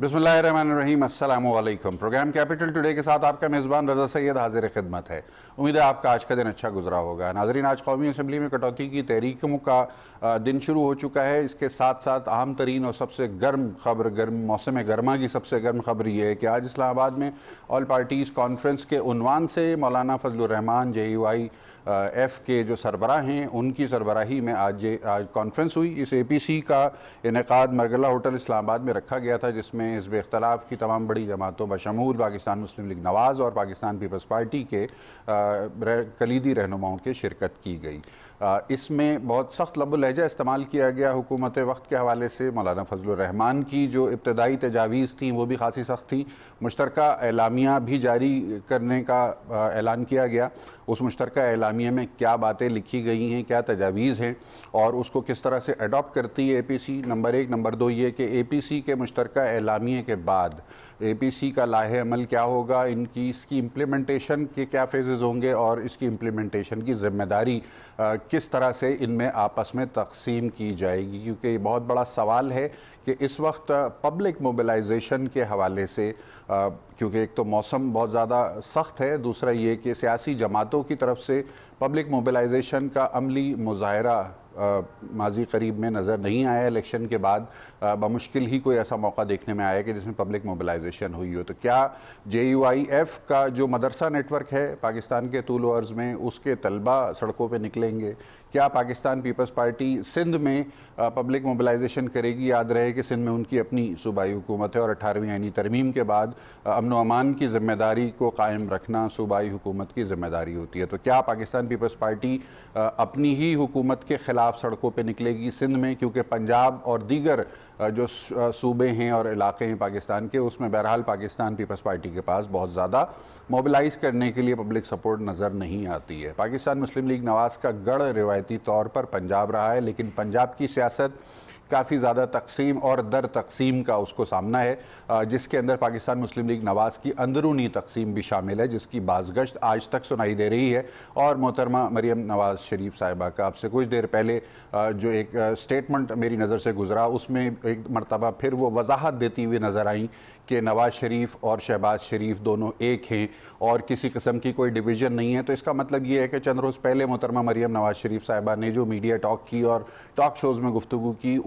बिस्मिल्लाहिर्रहमानिर्रहीम, अस्सलामु अलैकुम। प्रोग्राम कैपिटल टुडे के साथ आपका मेज़बान रज़ा सैयद हाजिर खिदमत है। उम्मीद है आपका आज का दिन अच्छा गुजरा होगा। नाज़रीन, आज कौमी असम्बली में कटौती की तहरीकों का दिन शुरू हो चुका है। इसके साथ साथ अहम तरीन और सबसे गर्म खबर, मौसम गर्मा की सबसे गर्म खबर ये है कि आज इस्लामाबाद में ऑल पार्टीज़ कॉन्फ्रेंस के उन्वान से मौलाना फजलुर रहमान JUI F के जो सरबराह हैं उनकी सरबराही में आज कॉन्फ्रेंस हुई। इस APC का इनेकाद मरगला होटल इस्लामाबाद में रखा गया था, जिसमें हिज़्ब इख्तिलाफ़ की तमाम बड़ी जमातों बशमूल पाकिस्तान मुस्लिम लीग नवाज़ और पाकिस्तान पीपल्स पार्टी के कलीदी रहनुमाओं की शिरकत की गई। इसमें बहुत सख्त लहजा इस्तेमाल किया गया हुकूमत वक्त के हवाले से। मौलाना फजलुर रहमान की जो इब्तदाई तजावीज़ थी वो भी खासी सख्त थी। मुश्तरका एलामिया भी जारी करने का ऐलान किया गया। उस मुश्तरका एलामिया में क्या बातें लिखी गई हैं, क्या तजावीज़ हैं और उसको किस तरह से अडॉप्ट करती है APC, नंबर 1। नंबर 2 ये कि APC के मुश्तरका एलामिया के बाद APC का लाहे अमल क्या होगा, इसकी इम्प्लीमेंटेशन के क्या फेजेज़ होंगे और इसकी इम्प्लीमेंटेशन की ज़िम्मेदारी किस तरह से इनमें आपस में तकसीम की जाएगी, क्योंकि ये बहुत बड़ा सवाल है कि इस वक्त पब्लिक मोबिलाइजेशन के हवाले से क्योंकि एक तो मौसम बहुत ज़्यादा सख्त है, दूसरा ये कि सियासी जमातों की तरफ से पब्लिक मोबिलाइजेशन का अमली मुज़ाहरा माजी करीब में नज़र नहीं आया। इलेक्शन के बाद बमुश्किल ही कोई ऐसा मौका देखने में आया कि जिसमें पब्लिक मोबिलाइजेशन हुई हो। तो क्या JUI F का जो मदरसा नेटवर्क है पाकिस्तान के तूल व अर्ज़ में, उसके तलबा सड़कों पे निकलेंगे? क्या पाकिस्तान पीपल्स पार्टी सिंध में पब्लिक मोबिलाइजेशन करेगी? याद रहे कि सिंध में उनकी अपनी सूबाई हुकूमत है और 18वीं आईनी तरमीम के बाद अमन व अमान की ज़िम्मेदारी को कायम रखना सूबाई हुकूमत की ज़िम्मेदारी होती है। तो क्या पाकिस्तान पीपल्स पार्टी अपनी ही हुकूमत के ख़िलाफ़ सड़कों पर निकलेगी सिंध में? क्योंकि पंजाब और दीगर जो सूबे हैं और इलाके हैं पाकिस्तान के, उसमें बहरहाल पाकिस्तान पीपल्स पार्टी के पास बहुत ज़्यादा मोबिलाइज़ करने के लिए पब्लिक सपोर्ट नज़र नहीं आती है। पाकिस्तान मुस्लिम लीग नवाज़ का गढ़ रिवायती तौर पर पंजाब रहा है, लेकिन पंजाब की सियासत काफ़ी ज़्यादा तकसीम और दर तकसीम का उसको सामना है, जिसके अंदर पाकिस्तान मुस्लिम लीग नवाज़ की अंदरूनी तकसीम भी शामिल है, जिसकी बाज़गश्त आज तक सुनाई दे रही है। और मोहतरमा मरियम नवाज़ शरीफ साहिबा का आपसे कुछ देर पहले जो एक स्टेटमेंट मेरी नज़र से गुजरा, उसमें एक मरतबा फिर वो वजाहत देती हुई नज़र आई कि नवाज़ शरीफ और शहबाज शरीफ दोनों एक हैं और किसी किस्म की कोई डिवीज़न नहीं है। तो इसका मतलब ये है कि चंद रोज़ पहले मोहतरमा मरियम नवाज़ शरीफ साहिबा ने जो मीडिया टॉक की और टॉक शोज़ में गुफ्तगू की,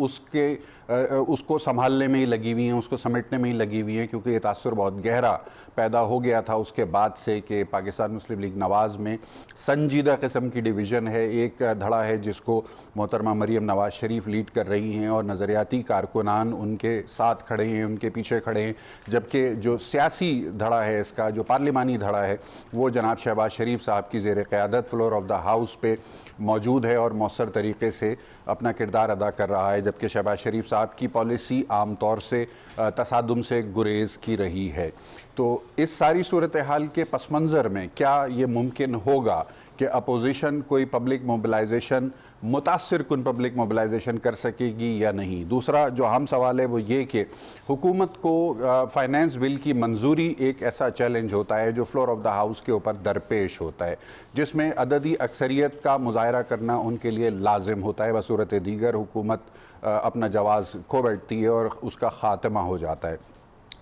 उसको संभालने में ही लगी हुई हैं, उसको समेटने में ही लगी हुई हैं, क्योंकि ये तासुर बहुत गहरा पैदा हो गया था उसके बाद से कि पाकिस्तान मुस्लिम लीग नवाज़ में संजीदा किस्म की डिवीज़न है। एक धड़ा है जिसको मोहतरमा मरियम नवाज़ शरीफ लीड कर रही हैं और नज़रियाती कारकुनान उनके साथ खड़े हैं, उनके पीछे खड़े हैं, जबकि जो सियासी धड़ा है इसका, जो पार्लिमानी धड़ा है, वो जनाब शहबाज शरीफ साहब की ज़ेर क़यादत फ्लोर ऑफ द हाउस पे मौजूद है और मौसर तरीके से अपना किरदार अदा कर रहा है। जबकि शहबाज शरीफ साहब की पॉलिसी आम तौर से तसादुम से गुरेज़ की रही है। तो इस सारी सूरत हाल के पस मंज़र में क्या ये मुमकिन होगा कि अपोजिशन कोई पब्लिक मोबिलाइजेशन, मुतासिर कुन पब्लिक मोबिलाइजेशन कर सकेगी या नहीं? दूसरा जो अहम सवाल है वो ये कि हुकूमत को फाइनेंस बिल की मंजूरी एक ऐसा चैलेंज होता है जो फ्लोर ऑफ द हाउस के ऊपर दरपेश होता है, जिसमें अददी अक्सरियत का मुजाहरा करना उनके लिए लाजिम होता है। बसूरत दीगर हुकूमत अपना जवाज़ खो बैठती है और उसका ख़ात्मा हो जाता है।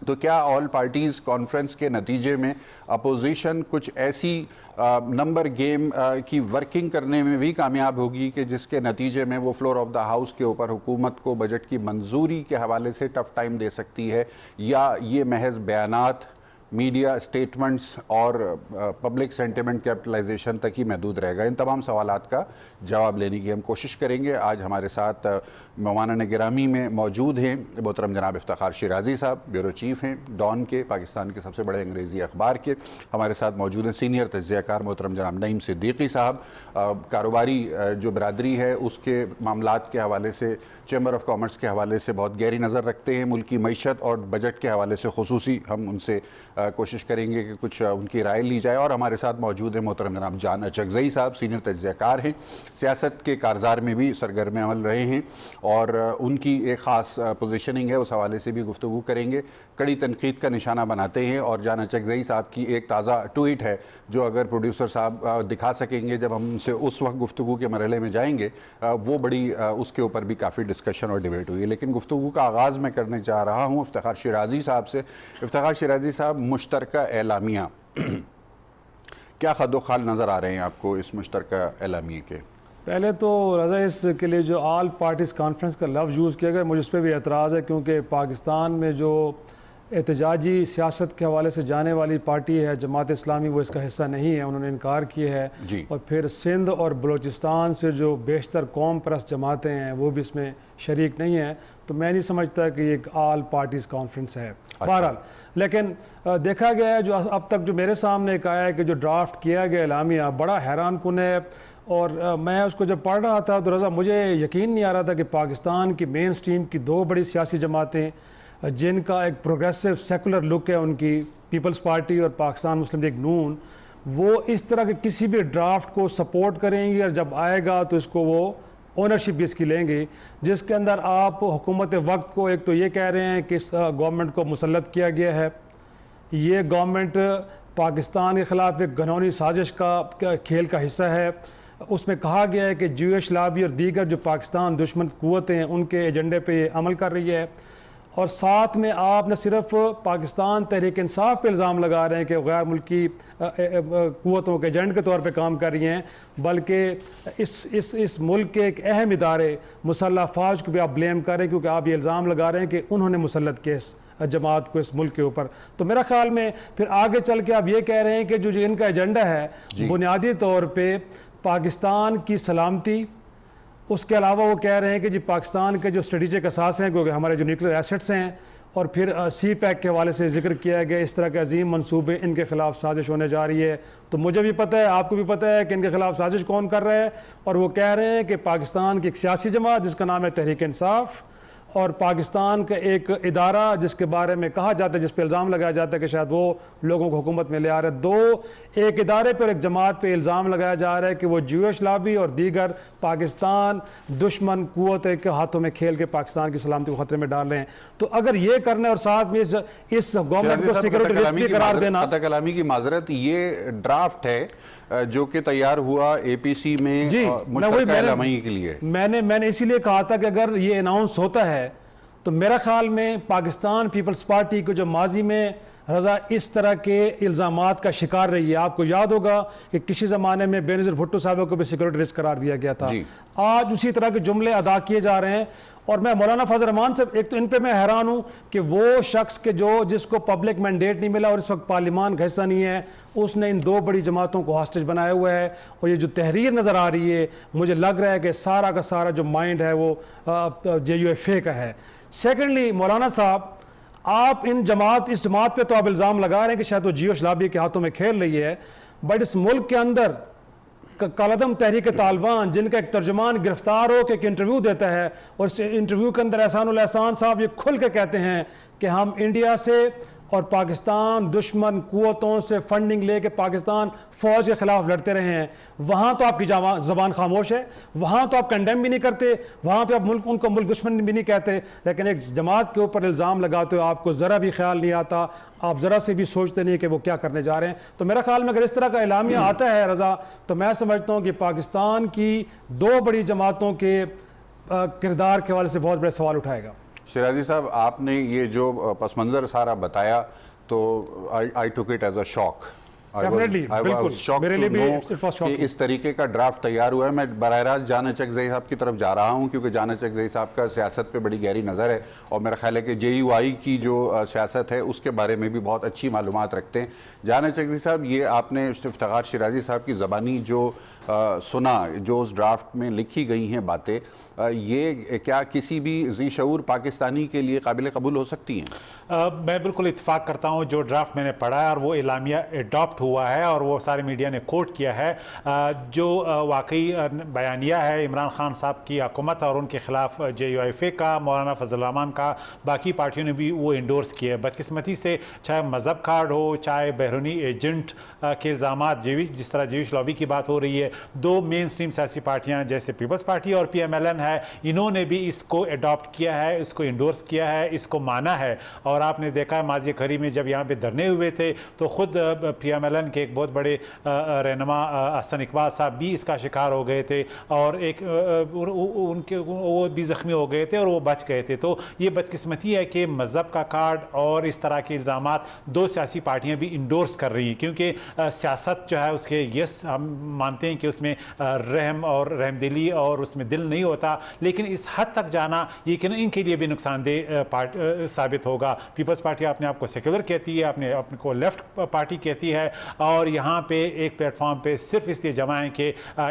तो क्या ऑल पार्टीज़ कॉन्फ्रेंस के नतीजे में अपोजिशन कुछ ऐसी नंबर गेम की वर्किंग करने में भी कामयाब होगी कि जिसके नतीजे में वो फ्लोर ऑफ द हाउस के ऊपर हुकूमत को बजट की मंजूरी के हवाले से टफ टाइम दे सकती है, या ये महज बयानात, मीडिया स्टेटमेंट्स और पब्लिक सेंटिमेंट कैपिटलाइजेशन तक ही महदूद रहेगा? इन तमाम सवालात का जवाब लेने की हम कोशिश करेंगे। आज हमारे साथ मेहमान गिरामी में मौजूद हैं मोहतरम जनाब इफ्तिखार शिराजी साहब, ब्यूरो चीफ़ हैं डॉन के, पाकिस्तान के सबसे बड़े अंग्रेज़ी अखबार के। हमारे साथ मौजूद हैं सीनियर तज्ज़ियाकार मोहतरम जनाब नईम सिद्दीकी साहब, कारोबारी जो बरादरी है उसके मामलात के हवाले से, चैम्बर ऑफ कॉमर्स के हवाले से बहुत गहरी नज़र रखते हैं, मुल्की मईशत और बजट के हवाले से खुसूसी हम उनसे कोशिश करेंगे कि कुछ उनकी राय ली जाए। और हमारे साथ मौजूद है मोहतरम जनाब जान अचकज़ई साहब, सीनियर तज्ज़ियाकार हैं, सियासत के कारज़ार में भी सरगर्म अमल रहे हैं और उनकी एक ख़ास पोजीशनिंग है, उस हवाले से भी गुफ्तगू करेंगे। कड़ी तनकीद का निशाना बनाते हैं और जान अचकज़ई साहब की एक ताज़ा ट्वीट है जो अगर प्रोड्यूसर साहब दिखा सकेंगे जब हम उनसे उस वक्त गुफ्तगू के मरहले में जाएंगे, वो बड़ी उसके ऊपर भी काफ़ी डिस्कशन और डिबेट हुई। लेकिन गुफ्तगू का आगाज़ मैं करने चाह रहा हूँ इफ्तिखार शिराज़ी साहब से। इफ्तिखार शिराज़ी साहब, मुश्तरका एलामिया क्या खदोखाल नज़र आ रहे हैं आपको इस मुश्तरका एलामिया के? पहले तो रज़ा इसके लिए जो ऑल पार्टीज़ कॉन्फ्रेंस का लफ्ज़ यूज़ किया गया, मुझे उस पर भी एतराज़ है, क्योंकि पाकिस्तान में जो एहतजाजी सियासत के हवाले से जाने वाली पार्टी है जमात इस्लामी, वो इसका हिस्सा नहीं है, उन्होंने इनकार किया है। और फिर सिंध और बलूचिस्तान से जो बेशतर कौम परस्त जमातें हैं वो भी इसमें शरीक नहीं है। तो मैं नहीं समझता कि एक ऑल पार्टीज़ कॉन्फ्रेंस है। बहरहाल, लेकिन देखा गया है जो अब तक जो मेरे सामने एक आया है कि जो ड्राफ्ट किया गया एलामिया बड़ा हैरान कुन है। और मैं उसको जब पढ़ रहा था तो रज़ा मुझे यकीन नहीं आ रहा था कि पाकिस्तान की मेन स्ट्रीम की दो बड़ी सियासी जमातें जिनका एक प्रोग्रेसिव सेकुलर लुक है, उनकी पीपल्स पार्टी और पाकिस्तान मुस्लिम लीग नून, वो इस तरह के किसी भी ड्राफ्ट को सपोर्ट करेंगी और जब आएगा तो इसको वो ओनरशिप भी इसकी लेंगे, जिसके अंदर आप हुकूमत वक्त को एक तो ये कह रहे हैं कि इस गवर्नमेंट को मुसल्लत किया गया है, ये गवर्नमेंट पाकिस्तान के ख़िलाफ़ एक घनौनी साजिश का खेल का हिस्सा है। उसमें कहा गया है कि जूश लॉबी और दीगर जो पाकिस्तान दुश्मन क़ुव्वतें हैं उनके एजेंडे पे ये अमल कर रही है। और साथ में आप न सिर्फ पाकिस्तान तहरीक इंसाफ पे इल्ज़ाम लगा रहे हैं कि गैर मुल्की क़ुव्वतों के एजेंट के तौर पे काम कर रही हैं, बल्कि इस मुल्क के एक अहम इदारे मुसल्लह फ़ौज को भी आप ब्लेम कर रहे हैं, क्योंकि आप ये इल्ज़ाम लगा रहे हैं कि उन्होंने मुसल्लत किया इस जमात को इस मुल्क के ऊपर। तो मेरा ख्याल में फिर आगे चल के आप ये कह रहे हैं कि जो इनका एजेंडा है बुनियादी तौर पर पाकिस्तान की सलामती, उसके अलावा वो कह रहे हैं कि जी पाकिस्तान के जो स्ट्रेटिजिक असास हैं, क्योंकि हमारे जो न्यूक्लियर एसेट्स हैं, और फिर सी पैक के हवाले से जिक्र किया गया इस तरह के अजीम मंसूबे इनके ख़िलाफ़ साजिश होने जा रही है। तो मुझे भी पता है, आपको भी पता है कि इनके ख़िलाफ़ साजिश कौन कर रहा है। और वो कह रहे हैं कि पाकिस्तान की एक सियासी जमात जिसका नाम है तहरीक इंसाफ और पाकिस्तान का एक इदारा जिसके बारे में कहा जाता है, जिस पर इल्ज़ाम लगाया जाता है कि शायद वो लोगों को हुकूमत में ले आ रहे हैं, दो एक इदारे पर एक जमात पे इल्ज़ाम लगाया जा रहा है कि वो जूश लॉबी और दीगर पाकिस्तान दुश्मन क़ुव्वत के हाथों में खेल के पाकिस्तान की सलामती को ख़तरे में डाल रहे हैं। तो अगर ये करना और साथ में इस गवर्नमेंट को सिक्योरिटी रिस्क भी करार देना। कलामी की माजरत, ये ड्राफ्ट है जो कि तैयार हुआ APC में मुश्तरका एलामिया के लिए। मैंने इसीलिए कहा था कि अगर ये अनाउंस होता है तो मेरा ख्याल में पाकिस्तान पीपल्स पार्टी को जो माजी में रज़ा इस तरह के इल्ज़ामात का शिकार रही है, आपको याद होगा कि किसी ज़माने में बेनज़ीर भुट्टो साहब को भी सिक्योरिटी रिस्क करार दिया गया था। आज उसी तरह के जुमले अदा किए जा रहे हैं। और मैं मौलाना फजल रहमान से एक तो इन पे मैं हैरान हूँ कि वो शख्स के जिसको पब्लिक मैंडेट नहीं मिला और इस वक्त पार्लियामान का हिस्सा नहीं है, उसने इन दो बड़ी जमातों को हॉस्टेज बनाया हुआ है। और ये जो तहरीर नज़र आ रही है, मुझे लग रहा है कि सारा का सारा जो माइंड है वो JUFA का है। सेकेंडली, मौलाना साहब, आप इस जमात पे तो आप इल्ज़ाम लगा रहे हैं कि शायद वो जूश लॉबी के हाथों में खेल रही है, बट इस मुल्क के अंदर कालदम तहरीक तालिबान जिनका एक तर्जुमान गिरफ्तार हो के एक इंटरव्यू देता है और इस इंटरव्यू के अंदर एहसानुल एहसान साहब ये खुल के कहते हैं कि हम इंडिया से और पाकिस्तान दुश्मन क़ुव्वतों से फंडिंग लेके पाकिस्तान फ़ौज के ख़िलाफ़ लड़ते रहे हैं। वहाँ तो आपकी ज़बान खामोश है, वहाँ तो आप कंडेम भी नहीं करते, वहाँ पे आप उनको मुल्क दुश्मन भी नहीं कहते, लेकिन एक जमात के ऊपर इल्ज़ाम लगाते हो आपको ज़रा भी ख्याल नहीं आता, आप ज़रा से भी सोचते नहीं कि वो क्या करने जा रहे हैं। तो मेरा ख्याल में अगर इस तरह का एलामिया आता है रज़ा, तो मैं समझता हूँ कि पाकिस्तान की दो बड़ी जमातों के किरदार के हवाले से बहुत बड़े सवाल उठाएगा। शिराजी साहब, आपने ये जो पस मंज़र सारा बताया तो I took it as a shock. इस तरीके का ड्राफ्ट तैयार हुआ है। मैं बराह रास्त जान अचकज़ई साहब की तरफ जा रहा हूँ क्योंकि जान अचकज़ई साहब का सियासत पे बड़ी गहरी नज़र है और मेरा ख्याल है कि JUI की जो सियासत है उसके बारे में भी बहुत अच्छी मालूमात रखते हैं। जान अचकज़ई साहब, ये आपने इफ्तिखार शिराजी साहब की ज़बानी जो सुना, जो उस ड्राफ्ट में लिखी गई हैं बातें, ये क्या किसी भी ज़ी शऊर पाकिस्तानी के लिए काबिल कबूल हो सकती हैं? मैं बिल्कुल इत्तेफाक करता हूँ। जो ड्राफ्ट मैंने पढ़ा है और वो एलामिया अडॉप्ट हुआ है और वो सारे मीडिया ने कोट किया है, जो वाकई बयानिया है इमरान खान साहब की हुकूमत और उनके खिलाफ JUIF का, मौलाना फजल रहमान का, बाकी पार्टियों ने भी वो इंडोर्स किया। बदकिस्मती से चाहे मज़हब कार्ड हो, चाहे बहरूनी एजेंट के इल्ज़ामात, जिस तरह जेविश लॉबी की बात हो रही है, दो मेन स्ट्रीम सियासी पार्टियाँ जैसे पीपल्स पार्टी और PMLN है, इन्होंने भी इसको अडॉप्ट किया है, इसको इंडोर्स किया है, इसको माना है। और आपने देखा है माजी करीब में जब यहाँ पे धरने हुए थे तो ख़ुद PMLN के एक बहुत बड़े रहनुमा अहसन इकबाल साहब भी इसका शिकार हो गए थे और एक उनके वो भी ज़ख्मी हो गए थे और वो बच गए थे। तो ये बदकिस्मती है कि मज़हब का कार्ड और इस तरह के इल्ज़ामात दो सियासी पार्टियाँ भी इंडोर्स कर रही हैं, क्योंकि सियासत जो है उसके यस हम मानते हैं कि उसमें रहम और रहमदिली और उसमें दिल नहीं होता, लेकिन इस हद तक जाना ये कि इनके लिए भी नुकसानदेह साबित होगा। पीपल्स पार्टी अपने आप को सेक्युलर कहती है, अपने को लेफ्ट पार्टी कहती है और यहाँ पे एक प्लेटफॉर्म पे सिर्फ इसलिए जमा है कि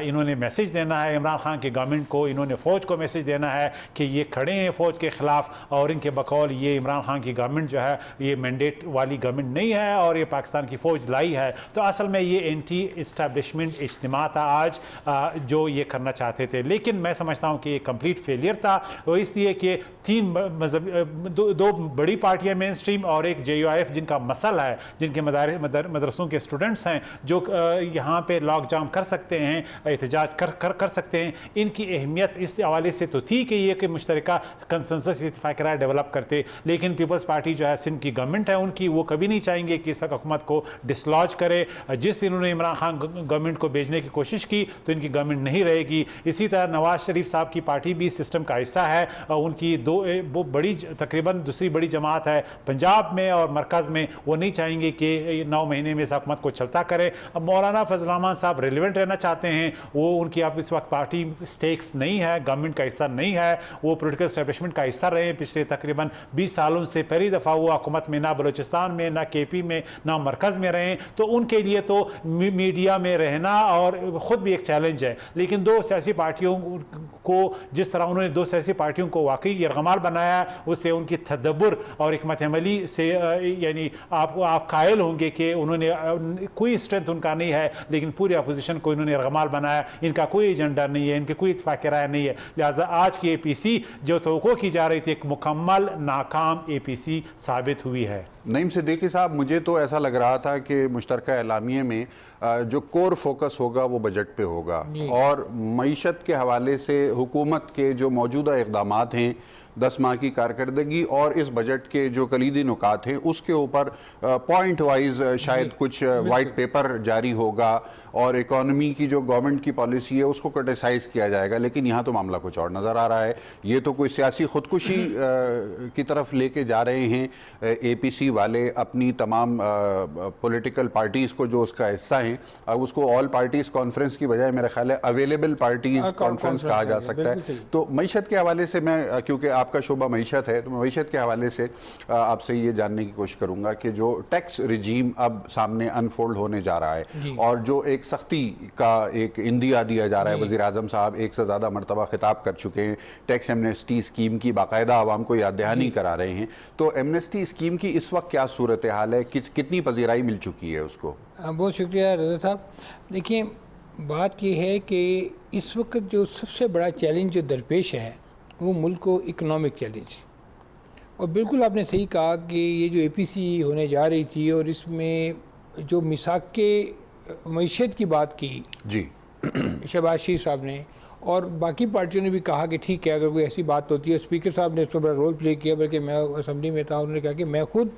इन्होंने मैसेज देना है इमरान खान की गवर्नमेंट को, इन्होंने फ़ौज को मैसेज देना है कि ये खड़े हैं फ़ौज के ख़िलाफ़ और इनके बकौल ये इमरान खान की गवर्नमेंट जो है ये मैंडेट वाली गवर्नमेंट नहीं है और ये पाकिस्तान की फ़ौज लाई है। तो असल में ये एंटी इस्टेब्लिशमेंट इज्तिमा था आज जो ये करना चाहते थे, लेकिन मैं समझता हूँ कि ये कंप्लीट फेलियर था। और इसलिए कि दो बड़ी पार्टियां मेन स्ट्रीम और एक JUIF जिनका मसल है, जिनके मदरसों के स्टूडेंट्स हैं जो यहाँ पे लॉक जाम कर सकते हैं, एहतजाज कर सकते हैं, इनकी अहमियत इस हवाले से तो थी कि ये कि मुश्तरका कंसेंसस इत्तेफाक राय डेवलप करते। लेकिन पीपल्स पार्टी जो है सिंध की गवर्नमेंट है उनकी, वो कभी नहीं चाहेंगे कि इस हुकूमत को डिसलॉज करे। जिस दिन उन्होंने इमरान खान गवर्नमेंट को भेजने की कोशिश की तो इनकी गवर्नमेंट नहीं रहेगी। इसी तरह नवाज शरीफ साहब की पार्टी भी सिस्टम का हिस्सा है, उनकी दो बड़ी तकरीबन दूसरी बड़ी जमात है पंजाब में और मरकज़ में, वो नहीं चाहेंगे कि 9 महीने में इस हुकूमत को चलता करे। अब मौलाना फजल रहमान साहब रेलिवेंट रहना चाहते हैं, वो उनकी आप इस वक्त पार्टी स्टेक्स नहीं है, गवर्नमेंट का हिस्सा नहीं है, वो पोलिटिकल एस्टेब्लिशमेंट का हिस्सा रहे हैं पिछले तकरीबन 20 सालों से। पहली दफ़ा वो हुकूमत में ना बलूचिस्तान में, ना KP में, ना मरकज़ में रहे, तो उनके लिए तो मीडिया में रहना और ख़ुद भी एक चैलेंज है। लेकिन दो सियासी पार्टियों को जिस तरह उन्होंने दो सियासी पार्टियों को वाकई यरगमाल बनाया, उससे उनकी तदब्बुर और हिकमत अमली से यानी आप कायल होंगे कि उन्होंने कोई स्ट्रेंथ उनका नहीं है, लेकिन पूरी अपोजिशन को इन्होंने यरगमाल बनाया। इनका कोई एजेंडा नहीं है, इनकी कोई इत्तेफाक राय नहीं है। लिहाजा आज की APC जो तवक्को की जा रही थी एक मुकम्मल नाकाम APC साबित हुई है। नईम सिद्दीकी साहब, मुझे तो ऐसा लग रहा था कि मुश्तरका एलामिये में जो कोर फोकस होगा वो बजट पे होगा और मईशत के हवाले से हुकूमत के जो मौजूदा इक़दामात हैं, 10 माह की कारकर्दगी और इस बजट के जो कलीदी नुकात हैं उसके ऊपर पॉइंट वाइज शायद कुछ वाइट पेपर जारी होगा और इकॉनमी की जो गवर्नमेंट की पॉलिसी है उसको क्रिटिसाइज़ किया जाएगा। लेकिन यहाँ तो मामला कुछ और नज़र आ रहा है, ये तो कोई सियासी खुदकुशी की तरफ लेके जा रहे हैं APC वाले अपनी तमाम पॉलिटिकल पार्टीज़ को जो उसका हिस्सा हैं। अब उसको ऑल पार्टीज़ कॉन्फ्रेंस की बजाय मेरा ख्याल है अवेलेबल पार्टीज़ कॉन्फ्रेंस कहा जा सकता है। तो मईशत के हवाले से मैं, क्योंकि आपका शोबा मईशत है, तो मैं मईशत के हवाले से आपसे ये जानने की कोशिश करूँगा कि जो टैक्स रिजीम अब सामने अनफोल्ड होने जा रहा है और जो एक सख्ती का एक इंदिया दिया जा रहा है, वज़ीर आज़म साहब एक से ज़्यादा मरतबा खिताब कर चुके हैं, टैक्स एमनेस्टी स्कीम की बाकायदा आवाम को याद दहानी करा रहे हैं। तो एमनेस्टी स्कीम की इस वक्त क्या सूरत हाल है, कितनी पजीराई मिल चुकी है उसको? बहुत शुक्रिया रज़ा साहब। देखिए, बात यह है कि इस वक्त जो सबसे बड़ा चैलेंज जो दरपेश है वो मुल्क को इकनॉमिक चैलेंज है। और बिल्कुल आपने सही कहा कि ये जो APC होने जा रही थी और इसमें जो मिसाक के मईशत की बात की जी शहबाज शरीफ साहब ने और बाकी पार्टियों ने भी कहा कि ठीक है अगर कोई ऐसी बात होती है। स्पीकर साहब ने इसमें बड़ा रोल प्ले किया, बल्कि मैं असम्बली में था, उन्होंने कहा कि मैं खुद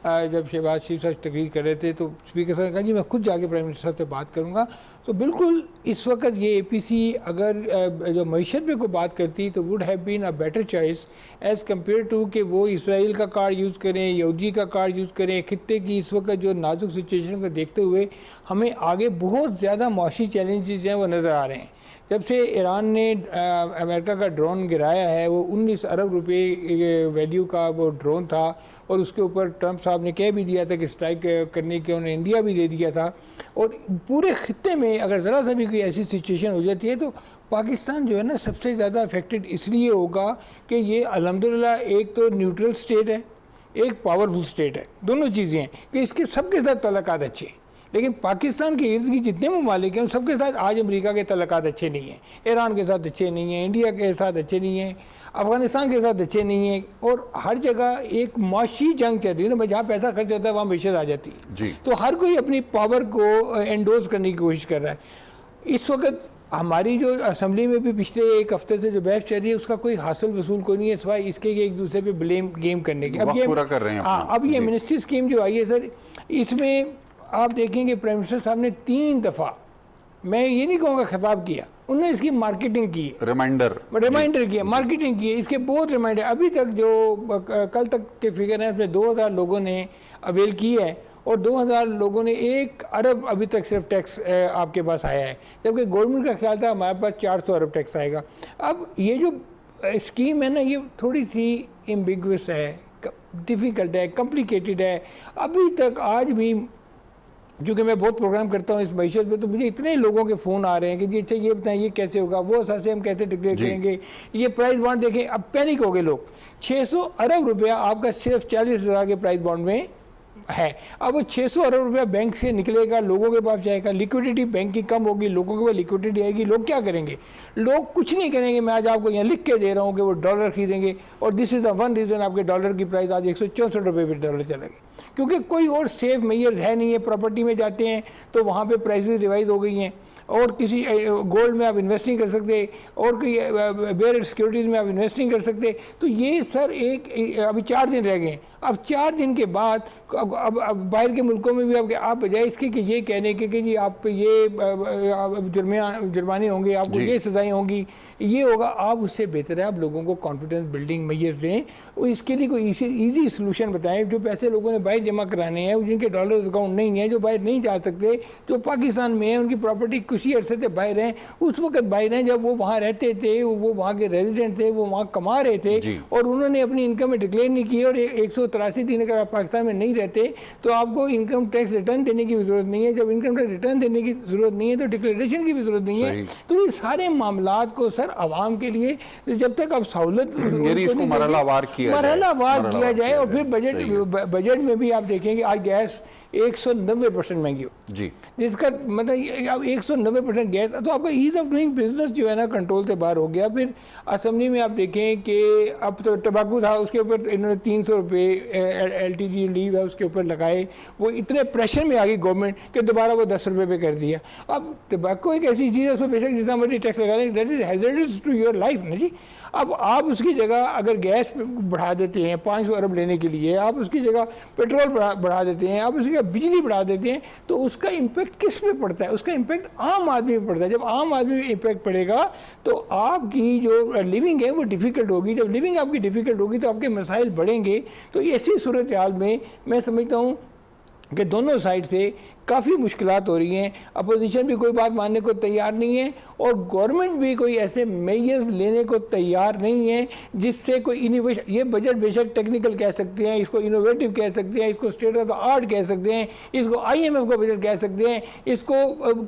जब शहबाज शरीफ साहब तकरीर कर रहे थे तो स्पीकर साहब ने कहा जी मैं खुद जाके प्राइम मिनिस्टर साहब से बात करूँगा। तो बिल्कुल इस वक्त ये APC अगर जो मईशत पे कोई बात करती तो would have been a better choice as compared to कि वो इसराइल का कार्ड यूज़ करें, यहूदी का कार्ड यूज़ करें। खित्ते की इस वक्त जो नाजुक सिचुएशन को देखते हुए हमें आगे बहुत ज़्यादा मौशी चैलेंजेस हैं वो नज़र आ रहे हैं। जब से ईरान ने अमेरिका का ड्रोन गिराया है, वो 19 अरब रुपए वैल्यू का वो ड्रोन था और उसके ऊपर ट्रंप साहब ने कह भी दिया था कि स्ट्राइक करने के उन्हें इंडिया भी दे दिया था। और पूरे खित्ते में अगर ज़रा सा भी कोई ऐसी सिचुएशन हो जाती है तो पाकिस्तान जो है ना सबसे ज़्यादा अफेक्टेड इसलिए होगा कि ये अल्हम्दुलिल्लाह एक तो न्यूट्रल स्टेट है, एक पावरफुल स्टेट है, दोनों चीज़ें हैं कि इसके सबके साथ तल्लुकात अच्छे हैं। लेकिन पाकिस्तान के इर्द गिर्द जितने ममालिक हैं उन सबके साथ आज अमेरिका के तल्लुकात अच्छे नहीं हैं, ईरान के साथ अच्छे नहीं हैं, इंडिया के साथ अच्छे नहीं हैं, अफगानिस्तान के साथ अच्छे नहीं हैं, और हर जगह एक माशी जंग चल रही है ना, जहाँ पैसा खर्च होता है वहाँ मैशत आ जाती है जी। तो हर कोई अपनी पावर को एंडोर्स करने की कोशिश कर रहा है। इस वक्त हमारी जो असम्बली में भी पिछले एक हफ्ते से जो बहस चल रही है उसका कोई हासिल वसूल कोई नहीं है, सिवाय इसके कि एक दूसरे पे ब्लेम गेम करने की। वक्त पूरा कर रहे हैं अपना। अब ये जी। मिनिस्ट्री स्कीम जो आई है सर, इसमें आप देखेंगे प्राइम मिनिस्टर साहब ने 3 दफ़ा, मैं ये नहीं कहूँगा खिताब किया, उन्होंने इसकी मार्केटिंग की है, रिमाइंडर किया, मार्केटिंग की है, इसके बहुत रिमाइंडर। अभी तक जो कल तक के फिगर हैं उसमें 2000 लोगों ने अवेल की है और 2000 लोगों ने 1 अरब अभी तक सिर्फ टैक्स आपके पास आया है, जबकि गवर्नमेंट का ख्याल था हमारे पास 400 अरब टैक्स आएगा। अब ये जो स्कीम है ना, ये थोड़ी सी एम्बिगुअस है, डिफ़िकल्ट है, कॉम्प्लिकेटेड है। अभी तक आज भी क्योंकि मैं बहुत प्रोग्राम करता हूँ इस मैशत में, तो मुझे इतने लोगों के फ़ोन आ रहे हैं कि जी अच्छा ये बताएं ये कैसे होगा, वो असासे हम कैसे डिक्लेयर करेंगे, ये प्राइस बॉन्ड देखें। अब पैनिक हो गए लोग। 600 अरब रुपया आपका सिर्फ 40,000 के प्राइस बॉन्ड में है। अब वो 600 अरब रुपया बैंक से निकलेगा, लोगों के पास जाएगा, लिक्विडिटी बैंक की कम होगी, लोगों के पास लिक्विडिटी आएगी, लोग क्या करेंगे? लोग कुछ नहीं करेंगे। मैं आज आपको यहाँ लिख के दे रहा हूँ कि वो डॉलर खरीदेंगे, और this is the one reason आपके डॉलर की प्राइस आज 164 रुपये पर डॉलर चलेगी, क्योंकि कोई और सेफ मेयर्स है नहीं है। प्रॉपर्टी में जाते हैं तो वहाँ पे प्राइसेस रिवाइज हो गई हैं, और किसी गोल्ड में आप इन्वेस्ट नहीं कर सकते, और कोई बेयर सिक्योरिटीज़ में आप इन्वेस्ट नहीं कर सकते। तो ये सर अभी 4 दिन रह गए हैं। अब 4 दिन के बाद अब बाहर के मुल्कों में भी आप बजाय इसके कि ये कहने के कि जी आप पे ये जुर्माने होंगे, आपको ये सज़ाएँ होंगी, ये होगा, आप उससे बेहतर है आप लोगों को कॉन्फिडेंस बिल्डिंग मेजर्स दें और इसके लिए कोई ईजी सोल्यूशन बताएं। जो पैसे लोगों ने बाहर जमा कराने हैं, जिनके डॉलर अकाउंट नहीं है, जो बाहर नहीं जा सकते, जो पाकिस्तान में है, उनकी प्रॉपर्टी कुछ अरसे से बाहर हैं, उस वक्त बाहर हैं जब वो वहाँ रहते थे, वो वहाँ के रेजिडेंट थे, वो वहाँ कमा रहे थे और उन्होंने अपनी इनकम डिक्लेयर नहीं की। और 183 दिन अगर आप पाकिस्तान में नहीं रहते तो आपको इनकम टैक्स रिटर्न देने की भी जरूरत नहीं है। जब इनकम टैक्स रिटर्न देने की जरूरत नहीं है तो डिक्लेरेशन की भी जरूरत नहीं है। तो ये सारे मामलात को सर आवाम के लिए जब तक आप सहूलत मरहलावार किया जाए, और फिर बजट में भी आप देखेंगे आज गैस 190% महंगी हो जी, जिसका मतलब अब 190% गैस, तो आपका ईज ऑफ डूइंग बिजनेस जो है ना कंट्रोल से बाहर हो गया। फिर असेंबली में आप देखें कि अब तो टबाकू था, उसके ऊपर इन्होंने 300 रुपये LTG लीव है उसके ऊपर लगाए, वो इतने प्रेशर में आ गई गवर्नमेंट कि दोबारा वो 10 रुपये पे कर दिया। अब टबाको एक ऐसी चीज़ है, उसमें बेशक जितना मर्जी टैक्स लगा लें, that is hazardous to your life ना जी। अब आप उसकी जगह अगर गैस बढ़ा देते हैं 500 अरब लेने के लिए, आप उसकी जगह पेट्रोल बढ़ा देते हैं, आप उसकी जगह बिजली बढ़ा देते हैं, तो उसका इम्पेक्ट किस पे पड़ता है? उसका इम्पेक्ट आम आदमी पे पड़ता है। जब आम आदमी पे इम्पेक्ट पड़ेगा तो आपकी जो लिविंग है वो डिफ़िकल्ट होगी। जब लिविंग आपकी डिफ़िकल्ट होगी तो आपके मसाइल बढ़ेंगे। तो ऐसी सूरत हाल में मैं समझता हूँ कि दोनों साइड से काफ़ी मुश्किलात हो रही हैं। अपोजिशन भी कोई बात मानने को तैयार नहीं है और गवर्नमेंट भी कोई ऐसे मेजर्स लेने को तैयार नहीं है जिससे कोई इनोवेशन, ये बजट बेशक टेक्निकल कह सकते हैं, इसको इनोवेटिव कह सकते हैं, इसको स्टेट ऑफ द आर्ट कह सकते हैं, इसको IMF का बजट कह सकते हैं, इसको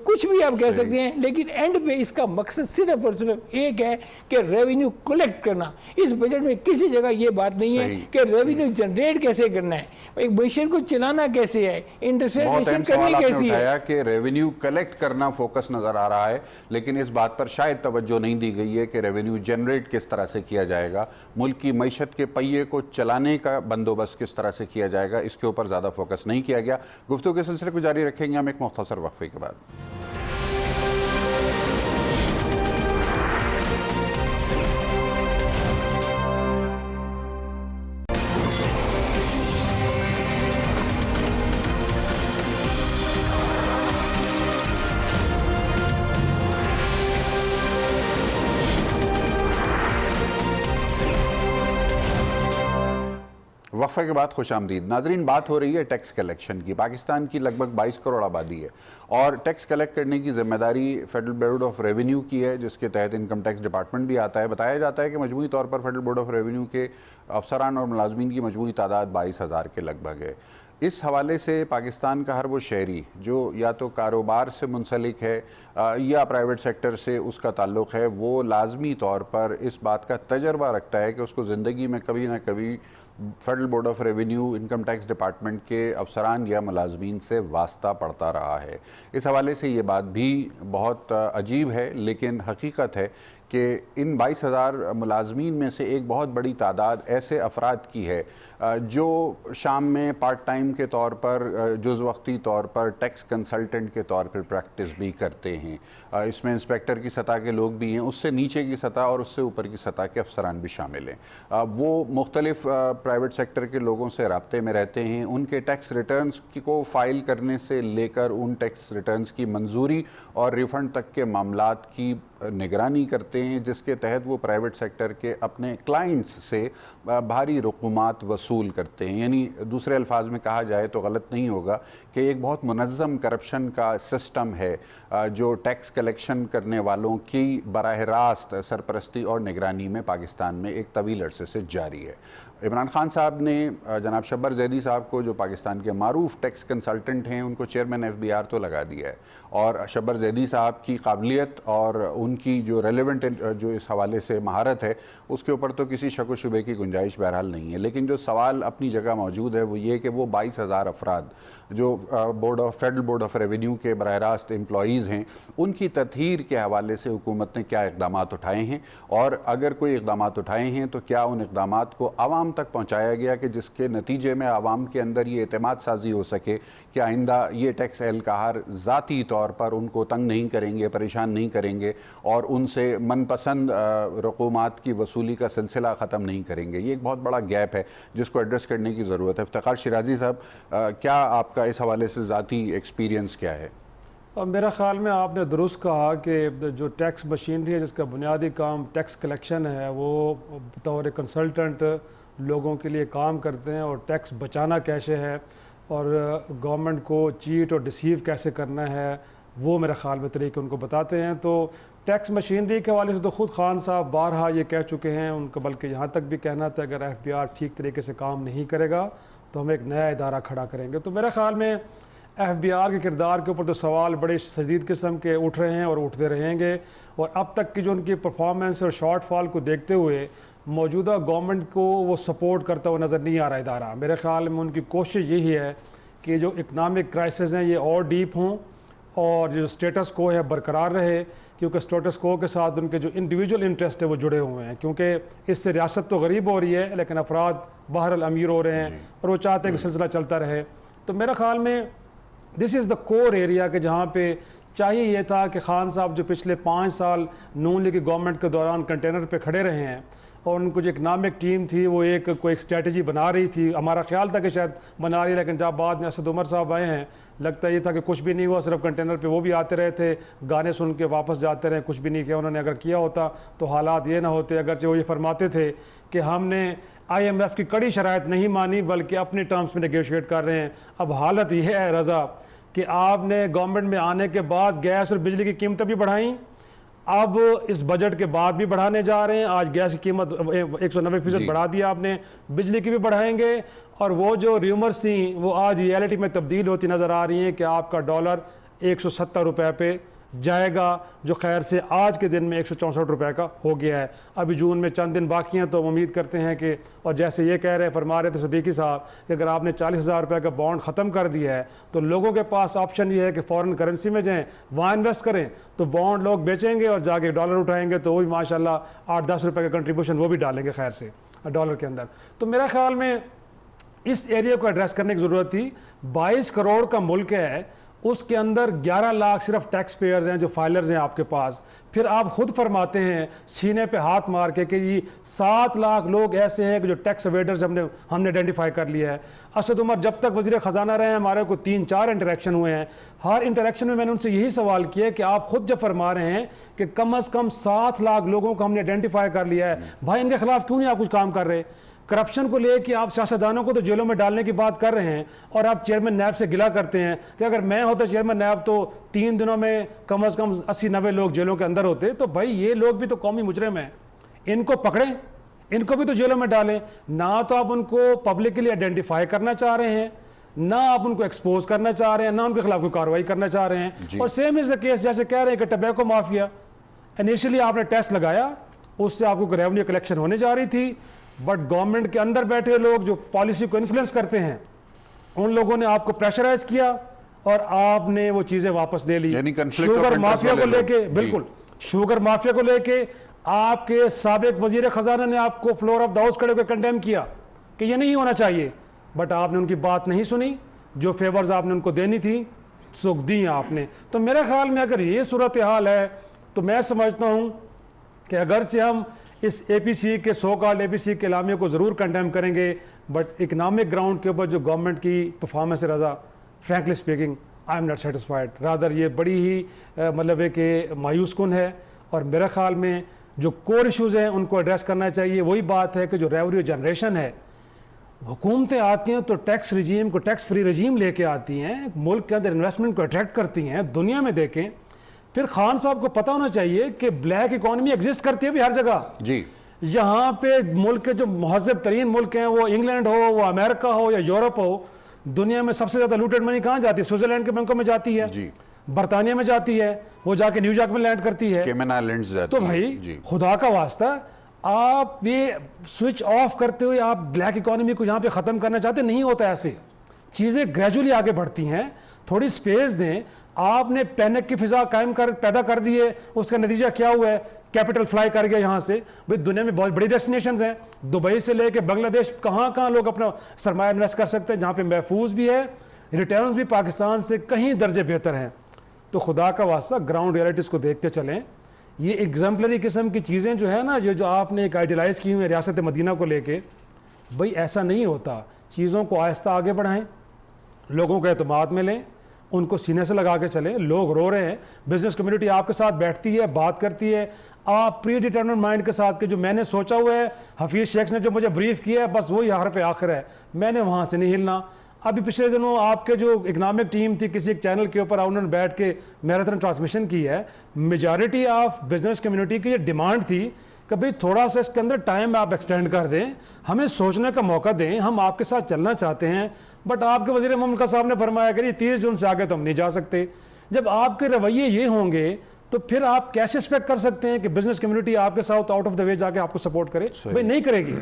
कुछ भी आप कह सकते हैं, लेकिन एंड पे इसका मकसद सिर्फ और सिर्फ एक है कि रेवेन्यू कलेक्ट करना। इस बजट में किसी जगह ये बात नहीं है कि रेवेन्यू जनरेट कैसे करना है, एक मैशत को चलाना कैसे है, इंडस्ट्रियलाइजेशन करनी कैसी है। कि रेवेन्यू कलेक्ट करना फोकस नजर आ रहा है, लेकिन इस बात पर शायद तवज्जो नहीं दी गई है कि रेवेन्यू जनरेट किस तरह से किया जाएगा, मुल्क की मईशत के पहिए को चलाने का बंदोबस्त किस तरह से किया जाएगा, इसके ऊपर ज़्यादा फोकस नहीं किया गया। गुफ्तगू के सिलसिले को जारी रखेंगे हम एक मुख्तसर वक्फे के बाद। वक्फे के बाद खुश आमदीद नाजरीन। बात हो रही है टैक्स कलेक्शन की। पाकिस्तान की लगभग 22 करोड़ आबादी है और टैक्स कलेक्ट करने की जिम्मेदारी फेडरल ब्यूरो ऑफ रेवेन्यू की है, जिसके तहत इनकम टैक्स डिपार्टमेंट भी आता है। बताया जाता है कि मजमूई तौर पर फेडरल बोर्ड ऑफ रेवेन्यू के अफसरान और मुलाजमीन की मजमूई तादाद 22,000 के लगभग है। इस हवाले से पाकिस्तान का हर वो शहरी जो या तो कारोबार से मुंसलिक है या प्राइवेट सेक्टर से उसका ताल्लुक़ है, वो लाजमी तौर पर इस बात का तजर्बा रखता है कि उसको ज़िंदगी में कभी ना कभी federal board of revenue, income tax department के अफसरान या मुलाजमीन से वास्ता पड़ता रहा है। इस हवाले से ये बात भी बहुत अजीब है, लेकिन हकीकत है कि इन 22,000 मुलाजमीन में से एक बहुत बड़ी तादाद ऐसे अफराद की है जो शाम में पार्ट टाइम के तौर पर, जुज़ वक्ती तौर पर टैक्स कंसल्टेंट के तौर पर प्रैक्टिस भी करते हैं। इसमें इंस्पेक्टर की सतह के लोग भी हैं, उससे नीचे की सतह और उससे ऊपर की सतह के अफसरान भी शामिल हैं। वो मुख्तलिफ प्राइवेट सेक्टर के लोगों से रब्ते में रहते हैं। उनके टैक्स रिटर्न्स को फ़ाइल करने से लेकर उन टैक्स रिटर्न्स की मंजूरी और रिफ़ंड तक के मामलात की निगरानी करते हैं, जिसके तहत वो प्राइवेट सेक्टर के अपने क्लाइंट्स से भारी रकूमात वसूल करते हैं। यानी दूसरे अल्फाज में कहा जाए तो गलत नहीं होगा कि एक बहुत मुनज़्ज़म करप्शन का सिस्टम है जो टैक्स कलेक्शन करने वालों की बराह रास्त सरपरस्ती और निगरानी में पाकिस्तान में एक तवील अरसे से जारी है। इमरान खान साहब ने जनाब शब्बर ज़ैदी साहब को, जो पाकिस्तान के मारूफ टैक्स कंसल्टेंट हैं, उनको चेयरमैन FBR तो लगा दिया है, और शब्बर ज़ैदी साहब की काबिलियत और उनकी जो रेलेवेंट जो इस हवाले से महारत है उसके ऊपर तो किसी शक व शुबे की गुंजाइश बहरहाल नहीं है। लेकिन जो सवाल अपनी जगह मौजूद है वो ये कि वो 22,000 अफराद जो फेडरल बोर्ड ऑफ रेवेन्यू के बराह रास्त एम्प्लॉईज़ हैं, उनकी तत्हीर के हवाले से हुकूमत ने क्या इक़दाम उठाए हैं, और अगर कोई इक़दाम उठाए हैं तो क्या उन इक़दाम को आवाम तक पहुँचाया गया कि जिसके नतीजे में आवाम के अंदर ये एतमाद साजी हो सके कि आइंदा ये टैक्स एहलकार ज़ाती तौर पर उनको तंग नहीं करेंगे, परेशान नहीं करेंगे और उनसे मनपसंद रकूमात की वसूली का सिलसिला ख़त्म नहीं करेंगे। ये एक बहुत बड़ा गैप है जिसको एड्रेस करने की ज़रूरत है। इफ्तिखार शिराजी साहब, क्या आपका इस हवाले से ज़ाती एक्सपीरियंस क्या है? और मेरा ख़्याल में आपने दुरुस्त कहा कि जो टैक्स मशीनरी है जिसका बुनियादी काम टैक्स कलेक्शन है, वो बतौर कंसल्टेंट लोगों के लिए काम करते हैं, और टैक्स बचाना कैसे है और गवर्नमेंट को चीट और डिसीव कैसे करना है वो मेरे ख़्याल में तरीके उनको बताते हैं। तो टैक्स मशीनरी के हवाले से तो ख़ुद खान साहब बारहा ये कह चुके हैं, उनका बल्कि यहाँ तक भी कहना था अगर FBR ठीक तरीके से काम नहीं करेगा तो हम एक नया इदारा खड़ा करेंगे। तो मेरे ख़्याल में FBR के किरदार के ऊपर तो सवाल बड़े शदीद किस्म के उठ रहे हैं और उठते रहेंगे, और अब तक की जो उनकी परफॉर्मेंस और शॉर्टफॉल को देखते हुए मौजूदा गवर्नमेंट को वो सपोर्ट करता हुआ नज़र नहीं आ रहा इदारा। मेरे ख़्याल में उनकी कोशिश यही है कि जो इकनॉमिक क्राइसिस हैं ये और डीप हों और जो स्टेटस को है बरकरार रहे, क्योंकि स्टेटस को के साथ उनके जो इंडिविजुअल इंटरेस्ट है वो जुड़े हुए हैं, क्योंकि इससे रियासत तो गरीब हो रही है लेकिन अफराद बहरहाल अमीर हो रहे हैं और वो चाहते हैं कि सिलसिला चलता रहे। तो मेरा ख़्याल में this is the core area के जहाँ पे चाहिए ये था कि खान साहब जो पिछले 5 साल नून लीग की गवर्नमेंट के दौरान कंटेनर पे खड़े रहे हैं और उनको जो इकनॉमिक टीम थी वो कोई एक स्ट्रेटजी बना रही थी, हमारा ख्याल था कि शायद बना रही है, लेकिन जब बाद में असद उमर साहब आए हैं लगता ये था कि कुछ भी नहीं हुआ, सिर्फ कंटेनर पे वो भी आते रहे थे, गाने सुन के वापस जाते रहे, कुछ भी नहीं किया उन्होंने। अगर किया होता तो हालात ये ना होते। अगरचे वो ये फरमाते थे कि हमने IMF की कड़ी शराइत नहीं मानी बल्कि अपने टर्म्स में नेगोशिएट कर रहे हैं। अब हालत ये है रज़ा कि आपने गवर्नमेंट में आने के बाद गैस और बिजली की कीमतें भी बढ़ाई, अब इस बजट के बाद भी बढ़ाने जा रहे हैं। आज गैस की कीमत 190% बढ़ा दिया आपने, बिजली की भी बढ़ाएंगे, और वो जो र्यूमर्स थी वो आज रियलिटी में तब्दील होती नज़र आ रही हैं कि आपका डॉलर 170 रुपये पे जाएगा, जो खैर से आज के दिन में 164 रुपये का हो गया है। अभी जून में चंद दिन बाकी हैं तो उम्मीद करते हैं कि, और जैसे ये कह रहे हैं फरमा रहे थे सदीकी साहब कि अगर आपने 40,000 रुपये का बॉन्ड ख़त्म कर दिया है तो लोगों के पास ऑप्शन ये है कि फ़ॉरेन करेंसी में जाएँ, वहाँ इन्वेस्ट करें, तो बॉन्ड लोग बेचेंगे और जाके डॉलर उठाएंगे, तो वो भी माशाल्लाह 8-10 रुपये का कंट्रीब्यूशन वो भी डालेंगे खैर से डॉलर के अंदर। तो मेरा ख्याल में इस एरिया को एड्रेस करने की ज़रूरत थी। 22 करोड़ का मुल्क है, उसके अंदर 11 लाख सिर्फ टैक्स पेयर्स हैं जो फाइलर्स हैं आपके पास। फिर आप खुद फरमाते हैं सीने पे हाथ मार के कि ये 7 लाख लोग ऐसे हैं कि जो टैक्स अवेडर्स हमने आइडेंटिफाई कर लिया है। असद उमर जब तक वज़ीर ख़जाना रहे हैं हमारे को 3-4 इंटरेक्शन हुए हैं, हर इंटरेक्शन में मैंने उनसे यही सवाल किया कि आप खुद जब फरमा रहे हैं कि कम से कम 7 लाख लोगों को हमने आइडेंटिफाई कर लिया है, भाई इनके खिलाफ क्यों नहीं आप कुछ काम कर रहे? करप्शन को लेकर आप सियासतदानों को तो जेलों में डालने की बात कर रहे हैं और आप चेयरमैन नैब से गिला करते हैं कि अगर मैं होता चेयरमैन नैब तो 3 दिनों में कम से कम 80-90 लोग जेलों के अंदर होते। तो भाई ये लोग भी तो कौमी मुजरिम हैं, इनको पकड़ें, इनको भी तो जेलों में डालें। ना तो आप उनको पब्लिकली आइडेंटिफाई करना चाह रहे हैं, ना आप उनको एक्सपोज करना चाह रहे हैं, ना उनके खिलाफ कोई कार्रवाई करना चाह रहे हैं। और सेम इज द केस जैसे कह रहे हैं कि टबैको माफिया, इनिशियली आपने टेस्ट लगाया, उससे आपको रेवेन्यू कलेक्शन होने जा रही थी, बट गवर्नमेंट के अंदर बैठे लोग जो पॉलिसी को इन्फ्लुएंस करते हैं, उन लोगों ने आपको प्रेशराइज किया और आपने वो चीज़ें वापस ले ली। यानी conflict of sugar interest mafia को वाले लोग। लेके, जी। बिल्कुल शुगर माफिया को लेके आपके साबिक वजीर खजाना ने आपको फ्लोर ऑफ द हाउस खड़े होकर कंडेम किया कि ये नहीं होना चाहिए, बट आपने उनकी बात नहीं सुनी। जो फेवर्स आपने उनको देनी थी सुख दी आपने। तो मेरे ख्याल में अगर ये सूरत हाल है तो मैं समझता हूँ कि अगरचे हम इस APC के सो कॉल्ड APC के लामियों को ज़रूर कंडेम करेंगे, बट इकनॉमिक ग्राउंड के ऊपर जो गवर्नमेंट की परफॉर्मेंस है Raza, frankly speaking I am not satisfied. Rather ये बड़ी ही मतलब है कि मायूस कुन है। और मेरे ख्याल में जो कोर इशूज़ हैं उनको एड्रेस करना चाहिए। वही बात है कि जो रेवेन्यू जनरेशन है, हुकूमतें आती हैं तो टैक्स रिजीम को, टैक्स फ्री रजीम लेके आती हैं, मुल्क के अंदर इन्वेस्टमेंट को अट्रैक्ट करती हैं। दुनिया में देखें, फिर खान साहब को पता होना चाहिए कि ब्लैक इकॉनमी एग्जिस्ट करती है भी हर जगह। जी, यहाँ पे मुल्क के जो महज़ब तरीन मुल्क हैं, वो इंग्लैंड हो, वो अमेरिका हो या यूरोप हो, दुनिया में सबसे ज़्यादा लूटेड मनी कहाँ जाती है? स्विट्जरलैंड के बैंकों में जाती है, जी, बरतानिया में जाती है, वो जाके न्यूयॉर्क में लैंड करती है। केमन आइलैंड्स जाती तो है। भाई जी, खुदा का वास्ता, आप ये स्विच ऑफ करते हुए आप ब्लैक इकोनॉमी को यहाँ पे ख़त्म करना चाहते नहीं होता। ऐसे चीज़ें ग्रेजुअली आगे बढ़ती हैं, थोड़ी स्पेस दें। आपने पैनिक की फिजा पैदा कर दी है, उसका नतीजा क्या हुआ है? कैपिटल फ्लाई कर गया यहाँ से। भाई दुनिया में बहुत बड़ी डेस्टिनेशंस हैं, दुबई से लेके बांग्लादेश, कहाँ कहाँ लोग अपना सरमाया इन्वेस्ट कर सकते हैं, जहाँ पे महफूज भी है, रिटर्न्स भी पाकिस्तान से कहीं दर्जे बेहतर हैं। तो खुदा का वास्ता ग्राउंड रियलिटीज़ को देख के चलें। ये एग्जाम्पलरी किस्म की चीज़ें जो है ना, जो आपने एक आइडियलाइज़ की हुई है रियासत मदीना को लेके, भाई ऐसा नहीं होता। चीज़ों को आहिस्ता आगे बढ़ाएं, लोगों के एतमाद में लें, उनको सीने से लगा के चलें। लोग रो रहे हैं, बिजनेस कम्युनिटी आपके साथ बैठती है, बात करती है, आप प्री डिटरमिनेड माइंड के साथ कि जो मैंने सोचा हुआ है, हफीज़ शेख ने जो मुझे ब्रीफ किया है, बस वही हरफ आखिर है, मैंने वहाँ से नहीं हिलना। अभी पिछले दिनों आपके जो इकनॉमिक टीम थी, किसी एक चैनल के ऊपर उन्होंने बैठ के मैराथन ट्रांसमिशन की है। मेजॉरिटी ऑफ बिजनेस कम्युनिटी की ये डिमांड थी कि भाई थोड़ा सा इसके अंदर टाइम आप एक्सटेंड कर दें, हमें सोचने का मौका दें, हम आपके साथ चलना चाहते हैं। बट आपके वज़ीर मुमलिकत साहब ने फरमाया कि 30 जून से आगे तो हम नहीं जा सकते। जब आपके रवैये ये होंगे तो फिर आप कैसे एक्सपेक्ट कर सकते हैं कि बिजनेस कम्युनिटी आपके साथ आउट ऑफ द वे जाके आपको सपोर्ट करे? भाई नहीं करेगी।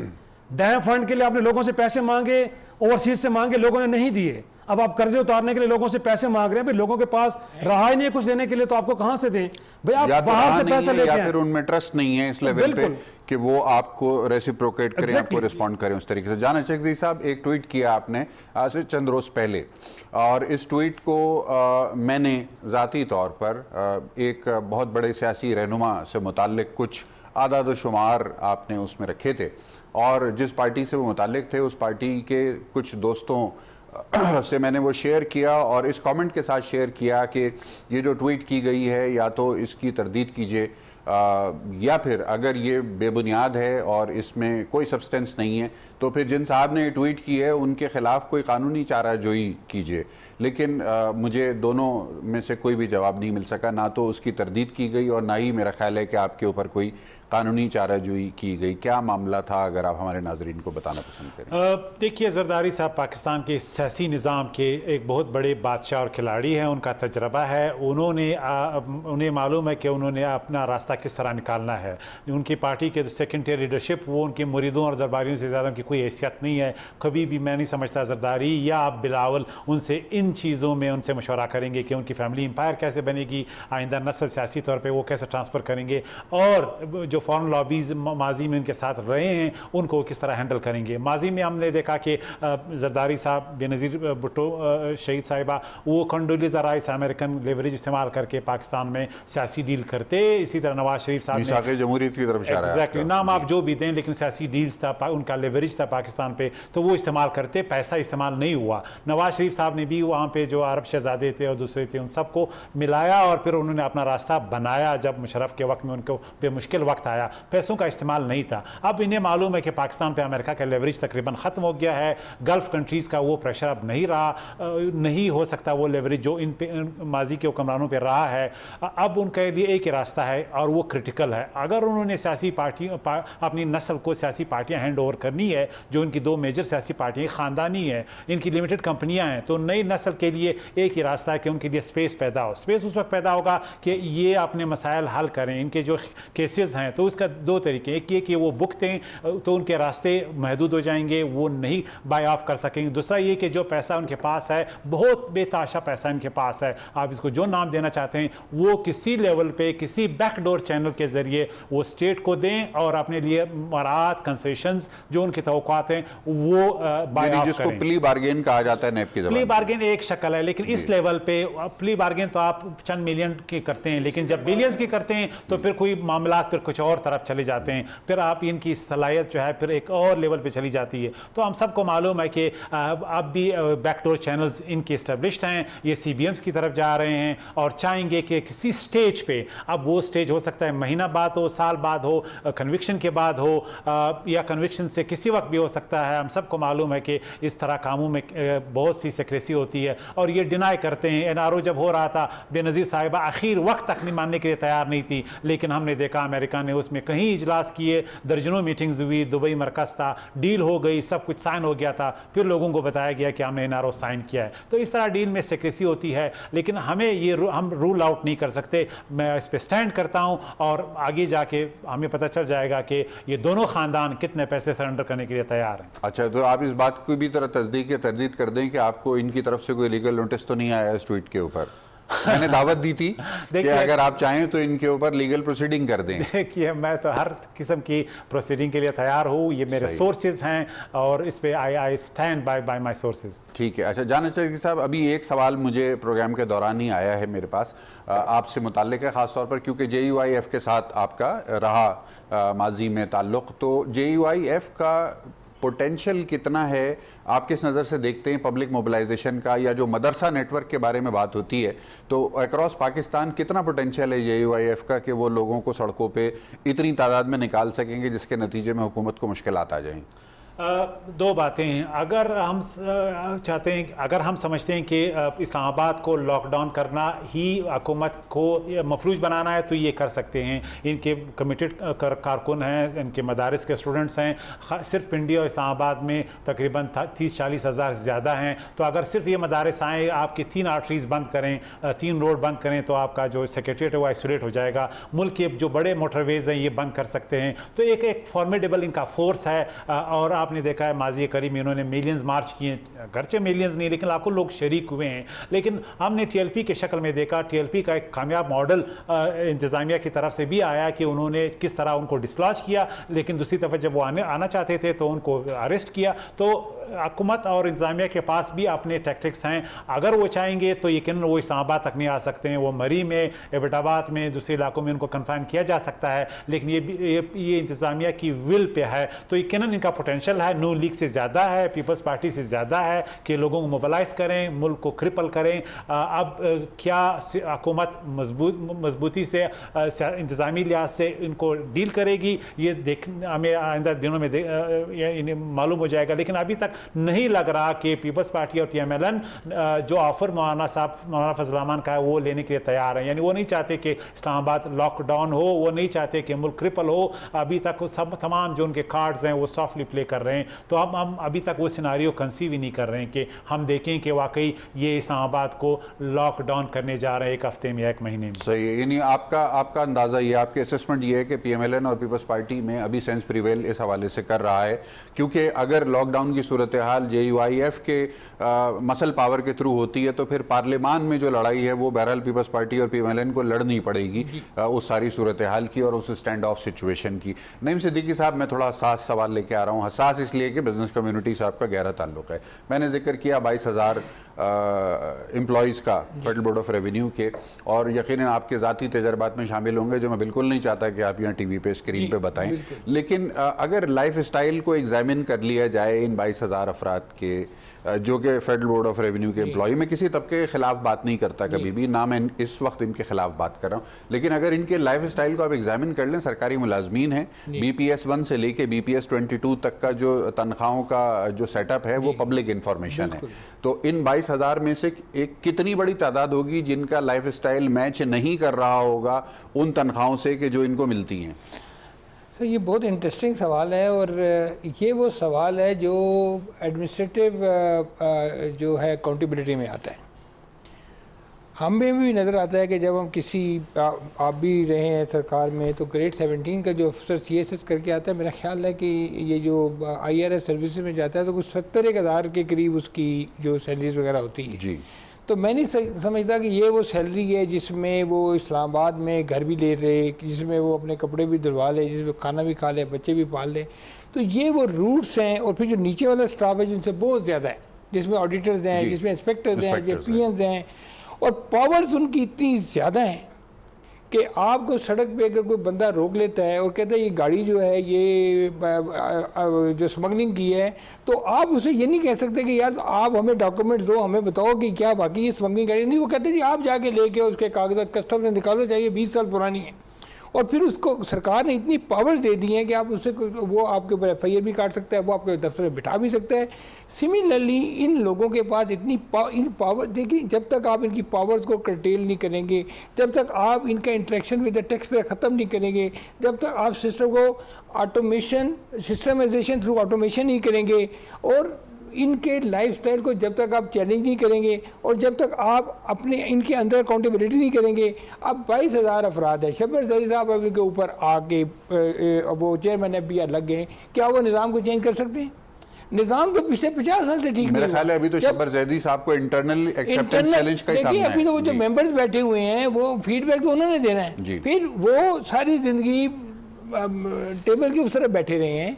डैम फंड के लिए आपने लोगों से पैसे मांगे, ओवरसीज से मांगे, लोगों ने नहीं दिए। अब आप कर्जे उतारने के लिए लोगों से पैसे मांग रहे हैं, भाई लोगों के पास रहा ही नहीं है कुछ देने के लिए, तो आपको कहाँ से दें? भाई आप या तो बाहर से नहीं पैसा है, लेके या आएं। फिर उनमें ट्रस्ट नहीं है इस लेवल पे बिल्कुल। कि वो आपको रेसिप्रोकेट करें, Exactly. आपको रिस्पॉन्ड करें उस तरीके से। जान चकजी साहब, एक ट्वीट किया आपने आज से चंद रोज पहले, और इस ट्वीट को मैंने ज़ाती तौर पर एक बहुत बड़े सियासी रहनुमा से मुताल्लिक कुछ आदाद शुमार आपने उसमें रखे थे, और जिस पार्टी से वो मुताल्लिक थे उस पार्टी के कुछ दोस्तों से मैंने वो शेयर किया, और इस कमेंट के साथ शेयर किया कि ये जो ट्वीट की गई है या तो इसकी तरदीद कीजिए, या फिर अगर ये बेबुनियाद है और इसमें कोई सब्सटेंस नहीं है तो फिर जिन साहब ने ट्वीट की है उनके खिलाफ कोई कानूनी चाराजोई कीजिए। लेकिन मुझे दोनों में से कोई भी जवाब नहीं मिल सका, ना तो उसकी तरदीद की गई और ना ही मेरा ख्याल है कि आपके ऊपर कोई कानूनी चाराजोई की गई। क्या मामला था, अगर आप हमारे नाजरीन को बताना पसंद करें? देखिए, जरदारी साहब पाकिस्तान के सियासी निज़ाम के एक बहुत बड़े बादशाह और खिलाड़ी हैं, उनका तजर्बा है, उन्हें मालूम है कि उन्होंने अपना रास्ता किस तरह निकालना है। उनकी पार्टी के जो सेकेंडरी लीडरशिप, वो उनके मुरीदों और दरबारियों से ज़्यादा उनकी कोई हैसियत नहीं है। कभी भी मैं नहीं समझता जरदारी या आप बिलावल उनसे इन चीज़ों में उनसे मशवरा करेंगे कि उनकी फैमिली एम्पायर कैसे बनेगी, आइंदा नस्ल सियासी तौर पर वो कैसे ट्रांसफ़र करेंगे, और जो फॉरेन लॉबीज़ माजी में उनके साथ रहे हैं उनको किस तरह हैंडल करेंगे। माजी में हमने देखा कि जरदारी साहब, बेनज़ीर भुट्टो शहीद साहिबा, वो कंडोलीज़ा राइस अमेरिकन लेवरेज इस्तेमाल करके पाकिस्तान में सियासी डील करते। इसी तरह नवाज शरीफ साहब मिसाक़ जमहूरियत की तरफ इशारा है। एग्जैक्टली, नाम आप जो भी दें, लेकिन सियासी डील्स था, उनका लेवरेज था पाकिस्तान पे, तो वो इस्तेमाल करते, पैसा इस्तेमाल नहीं हुआ। नवाज शरीफ साहब ने भी वहाँ पे जो अरब शहजादे थे और दूसरे थे उन सबको मिलाया और फिर उन्होंने अपना रास्ता बनाया। जब मुशर्रफ के वक्त में उनको बेमुश्किल वक्त आया, पैसों का इस्तेमाल नहीं था। अब इन्हें मालूम है कि पाकिस्तान पे अमेरिका का लेवरेज तकरीबन ख़त्म हो गया है, गल्फ़ कंट्रीज़ का वो प्रेशर अब नहीं रहा, नहीं हो सकता वो लेवरेज जो इन पे माजी के हुक्मरानों पे रहा है। अब उनके लिए एक ही रास्ता है और वो क्रिटिकल है। अगर उन्होंने सियासी अपनी नस्ल को सियासी पार्टियां हैंड ओवर करनी है, जो इनकी दो मेजर सियासी पार्टियां ख़ानदानी है, इनकी लिमिटेड कंपनियां हैं, तो नई नस्ल के लिए एक ही रास्ता है कि उनके लिए स्पेस पैदा हो। स्पेस उस वक्त पैदा होगा कि ये अपने मसाइल हल करें, इनके जो केसेस हैं, तो उसका दो तरीके, एक ये कि वो भुगतें तो उनके रास्ते महदूद हो जाएंगे, वो नहीं बाय ऑफ कर सकेंगे। दूसरा ये कि जो पैसा उनके पास है, बहुत बेताशा पैसा इनके पास है, आप इसको जो नाम देना चाहते हैं, वो किसी लेवल पे किसी बैकडोर चैनल के जरिए वो स्टेट को दें और अपने लिए मराहत कंसेशंस जो उनकी तवक्कुआत हैं वो बाय ऑफ जिसको करें। प्ली बार्गेन कहा जाता है नेप की ज़बान प्ली में। बार्गेन एक शक्ल है, लेकिन इस लेवल पे प्ली बार्गेन तो आप चंद मिलियन की करते हैं, लेकिन जब बिलियंस की करते हैं तो फिर कोई मामला फिर कुछ और तरफ चले जाते हैं, फिर आप इनकी सलाहियत जो है फिर एक और लेवल पे चली जाती है। तो हम सबको मालूम है कि अब भी बैकडोर चैनल्स इनके इस्टेब्लिश्ड हैं, ये CBMs की तरफ जा रहे हैं और चाहेंगे कि किसी स्टेज पे, अब वो स्टेज हो सकता है महीना बाद हो, साल बाद हो, कन्विक्शन के बाद हो, या कन्विक्शन से किसी वक्त भी हो सकता है। हम सबको मालूम है कि इस तरह कामों में बहुत सी सेक्रेसी होती है और ये डिनाई करते हैं। NRO जब हो रहा था, बेनज़ीर साहिबा आखिर वक्त तक नहीं मानने के लिए तैयार नहीं थी, लेकिन हमने देखा अमेरिका ने उसमें कहीं इजलास किए, दर्जनों मीटिंग्स हुई, दुबई मरकज़ था, डील हो गई, सब कुछ साइन हो गया था, फिर लोगों को बताया गया कि हमने NRO साइन किया है। तो इस तरह डील में सेक्रेसी होती है, लेकिन हमें ये हम रूल आउट नहीं कर सकते। मैं इस पर स्टैंड करता हूँ और आगे जाके हमें पता चल जाएगा कि ये दोनों ख़ानदान कितने पैसे सरेंडर करने के लिए तैयार हैं। अच्छा, तो आप इस बात को भी तरह तस्दीक या तरदीद कर दें कि आपको इनकी तरफ से कोई लीगल नोटिस तो नहीं आया इस ट्वीट के ऊपर? मैंने दावत दी थी कि अगर आप चाहें तो इनके ऊपर लीगल प्रोसीडिंग कर दें। देखिए, मैं तो हर किस्म की प्रोसीडिंग के लिए तैयार हूँ, ये मेरे सोर्सेज हैं और इस पे I stand by my sources. ठीक है। अच्छा, जाना चाहिए साहब, अभी एक सवाल मुझे प्रोग्राम के दौरान ही आया है मेरे पास आपसे मुताल्लिक है, ख़ास तौर पर क्योंकि JUIF के साथ आपका रहा माजी में ताल्लुक़, तो JUIF का पोटेंशियल कितना है, आप किस नज़र से देखते हैं पब्लिक मोबिलाइजेशन का, या जो मदरसा नेटवर्क के बारे में बात होती है तो अक्रॉस पाकिस्तान कितना पोटेंशियल है JUIF का कि वो लोगों को सड़कों पे इतनी तादाद में निकाल सकेंगे जिसके नतीजे में हुकूमत को मुश्किलात आ जाएं? दो बातें हैं। अगर हम चाहते हैं, अगर हम समझते हैं कि इस्लामाबाद को लॉकडाउन करना ही हुकूमत को मफलूज बनाना है तो ये कर सकते हैं। इनके कमिटेड कारकुन हैं, इनके मदारिस के स्टूडेंट्स हैं, सिर्फ पिंडी और इस्लामाबाद में तकरीबन 30-40 हज़ार से ज़्यादा हैं। तो अगर सिर्फ ये मदारिस आएँ, आपकी 3 आर्टरीज बंद करें, 3 रोड बंद करें, तो आपका जो सेक्रेटरीट है वो आइसोलेट हो जाएगा। मुल्क के जो बड़े मोटरवेज़ हैं ये बंद कर सकते हैं। तो एक फॉर्मेडेबल इनका फोर्स है और आपने देखा है माजी करीब में इन्होंने मिलियंस मार्च किए, गरचे मिलियंस नहीं लेकिन लाखों लोग शरीक हुए हैं। लेकिन हमने TLP के शक्ल में देखा, TLP का एक कामयाब मॉडल इंतज़ामिया की तरफ से भी आया कि उन्होंने किस तरह उनको डिसलॉज किया, लेकिन दूसरी तरफ जब वो आना चाहते थे तो उनको अरेस्ट किया। तो हुकूमत और इंतज़ामिया के पास भी अपने टैक्टिक्स हैं। अगर वो चाहेंगे तो यकीनन वो इस्लामाबाद तक नहीं आ सकते हैं, वो मरी में, एबटाबाद में, दूसरे इलाकों में उनको कन्फाइन किया जा सकता है, लेकिन ये इंतज़ामिया की विल पे है। तो यकीनन इनका पोटेंशियल है, नून लीग से ज़्यादा है, पीपल्स पार्टी से ज़्यादा है कि लोगों को मोबिलाइज करें, मुल्क को क्रिपल करें। अब क्या हुकूमत मजबूती से इंतज़ामी लिहाज से इनको डील करेगी, ये हमें आइंदा दिनों में मालूम हो जाएगा। लेकिन अभी तक नहीं लग रहा कि पीपल्स पार्टी और PMLN जो ऑफर मौलाना फजल रहमान का है वो लेने के लिए तैयार हैं। यानी वो नहीं चाहते कि इस्लामाबाद लॉकडाउन हो, वो नहीं चाहते कि मुल्क क्रिपल हो। अभी तक सब तमाम जो उनके कार्ड्स हैं वो सॉफ्टली प्ले कर रहे हैं। तो हम अभी तक वो सिनारियो कंसीव ही नहीं कर रहे हैं कि हम देखें कि वाकई ये इस्लामाबाद को लॉकडाउन करने जा रहे हैं 1 हफ्ते में, 1 महीने में। सही है। यानी आपका अंदाज़ा ये, आपके असेसमेंट ये है कि PMLN और पीपल्स पार्टी में अभी सेंस प्रिवेल इस हवाले से कर रहा है, क्योंकि अगर लॉकडाउन की सूरत हाल JUIF के मसल पावर के थ्रू होती है तो फिर पार्लियामान में जो लड़ाई है वो बहरहाल पीपल्स पार्टी और PMLN को लड़नी पड़ेगी उस सारी सूरत हाल की और उस स्टैंड ऑफ सिचुएशन की। नईम सिद्दीकी साहब, मैं थोड़ा हसास सवाल लेके आ रहा हूँ। हसास इसलिए कि बिजनेस कम्युनिटी से आपका गहरा ताल्लुक है। मैंने जिक्र किया 22,000 एम्प्लॉयज़ का फेडरल बोर्ड ऑफ रेवेन्यू के, और यकीनन आपके ज़ाती तजर्बात में शामिल होंगे जो मैं बिल्कुल नहीं चाहता कि आप यहाँ TV पे स्क्रीन पे बताएं। लेकिन अगर लाइफ स्टाइल को एग्जामिन कर लिया जाए इन 22,000 अफराद के जो कि फेडरल बोर्ड ऑफ रेवेन्यू के एम्प्लॉय, मैं किसी तबके के खिलाफ बात नहीं करता कभी भी, ना मैं इस वक्त इनके खिलाफ बात कर रहा हूँ, लेकिन अगर इनके लाइफ स्टाइल को आप एग्जामिन कर लें, सरकारी मुलाजमीन हैं, BPS 1 से लेके BPS 22 तक का जो तनख्वाहों का जो सेटअप है वो पब्लिक इंफॉर्मेशन है। तो इन 22 22,000 में से एक कितनी बड़ी तादाद होगी जिनका लाइफस्टाइल मैच नहीं कर रहा होगा उन तनख्वाहों से कि जो इनको मिलती हैं? तो ये बहुत इंटरेस्टिंग सवाल है, और ये वो सवाल है जो एडमिनिस्ट्रेटिव जो है अकाउंटेबिलिटी में आता है। हमें भी नज़र आता है कि जब हम किसी आप भी रहे हैं सरकार में, तो ग्रेड 17 का जो अफसर CSS करके आता है, मेरा ख्याल है कि ये जो IRS सर्विस में जाता है तो कुछ 70,000 के करीब उसकी जो सैलरीज वगैरह होती है जी। तो मैं नहीं समझता कि ये वो सैलरी है जिसमें वो इस्लामाबाद में घर भी ले रहे, जिसमें वो अपने कपड़े भी धुलवा ले, जिसमें खाना भी खा ले, बच्चे भी पाल ले। तो ये वो रूट्स हैं। और फिर जो नीचे वाला स्टाफ है जिनसे बहुत ज़्यादा है, जिसमें ऑडिटर्स हैं, जिसमें इंस्पेक्टर्स हैं, जो PNs हैं, और पावर्स उनकी इतनी ज़्यादा हैं कि आपको सड़क पे अगर कोई बंदा रोक लेता है और कहता है ये गाड़ी जो है ये जो स्मगलिंग की है, तो आप उसे ये नहीं कह सकते कि यार आप हमें डॉक्यूमेंट्स दो, हमें बताओ कि क्या बाकी ये स्मगलिंग गाड़ी नहीं। वो कहते जी आप जाके लेके उसके कागजात कस्टम से निकालो, चाहिए 20 साल पुरानी है। और फिर उसको सरकार ने इतनी पावर्स दे दी हैं कि आप उससे वो आपके ऊपर FIR भी काट सकता है, वो आपके दफ्तर में बिठा भी सकता है। सिमिलरली इन लोगों के पास इतनी इन पावर, देखिए जब तक आप इनकी पावर्स को कर्टेल नहीं करेंगे, जब तक आप इनका interaction with the tax payer ख़त्म नहीं करेंगे, जब तक आप सिस्टम को ऑटोमेशन, सिस्टमाइजेशन थ्रू ऑटोमेशन नहीं करेंगे, और इनके लाइफस्टाइल को जब तक आप चैलेंज नहीं करेंगे, और जब तक आप अपने इनके अंदर अकाउंटेबिलिटी नहीं करेंगे। अब 22,000 अफराद है, शब्बर जही साहब अब इनके ऊपर आके वो चेयरमैन FBR लग गए, क्या वो निज़ाम को चेंज कर सकते हैं? निज़ाम तो पिछले 50 साल से ठीक मेरा ख्याल है अभी तो शब्बर जैदी साहब को इंटरनल एक्सेप्टेंस चैलेंज का ही सामना है। अभी तो वो जो मेंबर्स बैठे हुए हैं वो फीडबैक तो उन्होंने देना है, फिर वो सारी ज़िंदगी टेबल के उस तरह बैठे रहे हैं।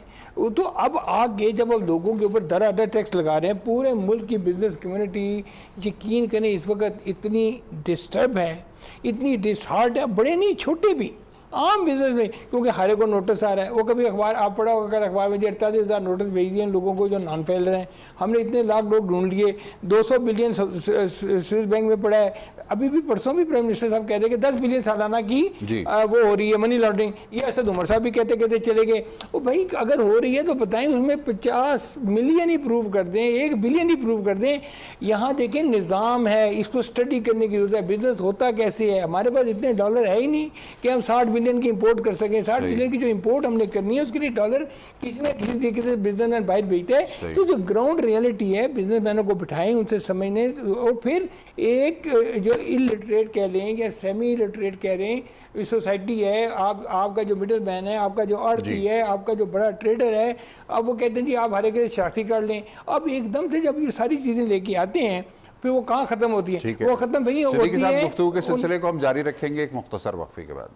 तो अब आगे जब अब लोगों के ऊपर दर टैक्स लगा रहे हैं, पूरे मुल्क की बिजनेस कम्युनिटी यकीन करें इस वक्त इतनी डिस्टर्ब है, इतनी डिसहार्ट है, बड़े नहीं छोटे भी आम बिजनेस में, क्योंकि हर को नोटिस आ रहा है। वो कभी अखबार आप पढ़ा होगा, कल अखबार में 48,000 नोटिस भेज दिए लोगों को जो नॉन फेल रहे हैं। हमने इतने लाख लोग ढूंढ लिए, 200 बिलियन स्विस बैंक में पड़ा है। अभी भी परसों भी प्राइम मिनिस्टर साहब कहते कि 10 बिलियन सालाना की वो हो रही है मनी लॉन्ड्रिंग। ये असद उमर साहब भी कहते कहते चले गए। वो भाई अगर हो रही है तो बताएं उसमें 50 मिलियन ही प्रूव कर दें, 1 बिलियन ही प्रूव कर दें। यहाँ देखें निज़ाम है, इसको स्टडी करने की जरूरत है। बिजनेस होता कैसे है? हमारे पास इतने डॉलर है ही नहीं कि हम 60 बिलियन की इंपोर्ट कर सकें। 60 बिलियन की जो इंपोर्ट हमने करनी है उसके लिए डॉलर किसी न किसी तरीके से बिजनेसमैन बाहर भेजते हैं। तो जो ग्राउंड रियलिटी है, बिजनेसमैनों को बिठाएं, उनसे समझने, और फिर एक जो इलिटरेट कह लें या सेमी इलिटरेट कह लें सोसाइटी है, आपका जो मिडिल मैन है, आपका जो अर्थी है, आपका जो बड़ा ट्रेडर है, अब वो कहते हैं जी आप हर एक शनाख्ती कार्ड लें। अब एकदम से जब ये सारी चीज़ें लेके आते हैं फिर वो कहाँ ख़त्म होती है? वो ख़त्म वही होती है। गुफ्तगू के सिलसिले को हम जारी रखेंगे एक मुख्तसर वक्फे के बाद।